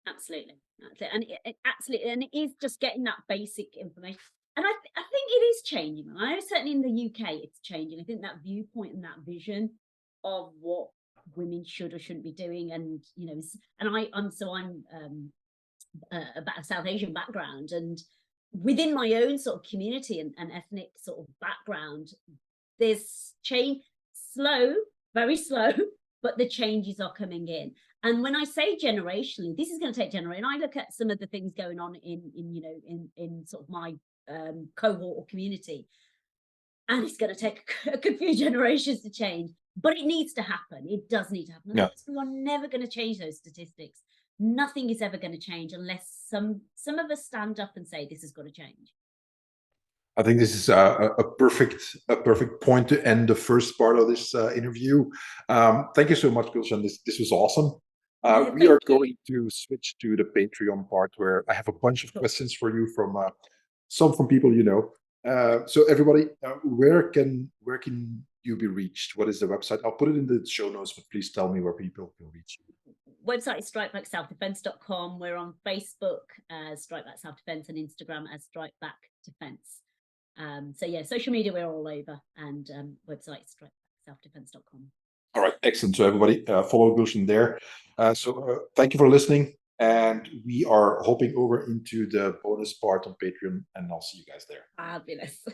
absolutely. That's it. And absolutely, and it is just getting that basic information. And I think it is changing. I know certainly in the UK it's changing. I think that viewpoint and that vision of what women should or shouldn't be doing, and I'm a South Asian background, and within my own sort of community and ethnic sort of background, there's change, slow, very slow, but the changes are coming in. And when I say generationally, this is going to take generation. I look at some of the things going on in sort of my cohort or community, and it's going to take a few generations to change, but it needs to happen. It does need to happen. Yeah. We are never going to change those statistics. Nothing is ever going to change unless some of us stand up and say this has got to change. I think this is a perfect point to end the first part of this interview. Thank you so much, Gulshen. This was awesome. We are going to switch to the Patreon part, where I have a bunch of questions for you from some from people you know. So everybody, where can you be reached? What is the website? I'll put it in the show notes, but please tell me where people can reach you. Website is strikebackselfdefense.com. We're on Facebook as Strikeback Self Defense and Instagram as Strikeback Defense. So yeah, social media, we're all over, and website is strikebackselfdefense.com. All right, excellent. So everybody, follow Gulshen there. So thank you for listening, and we are hopping over into the bonus part on Patreon, and I'll see you guys there. Fabulous.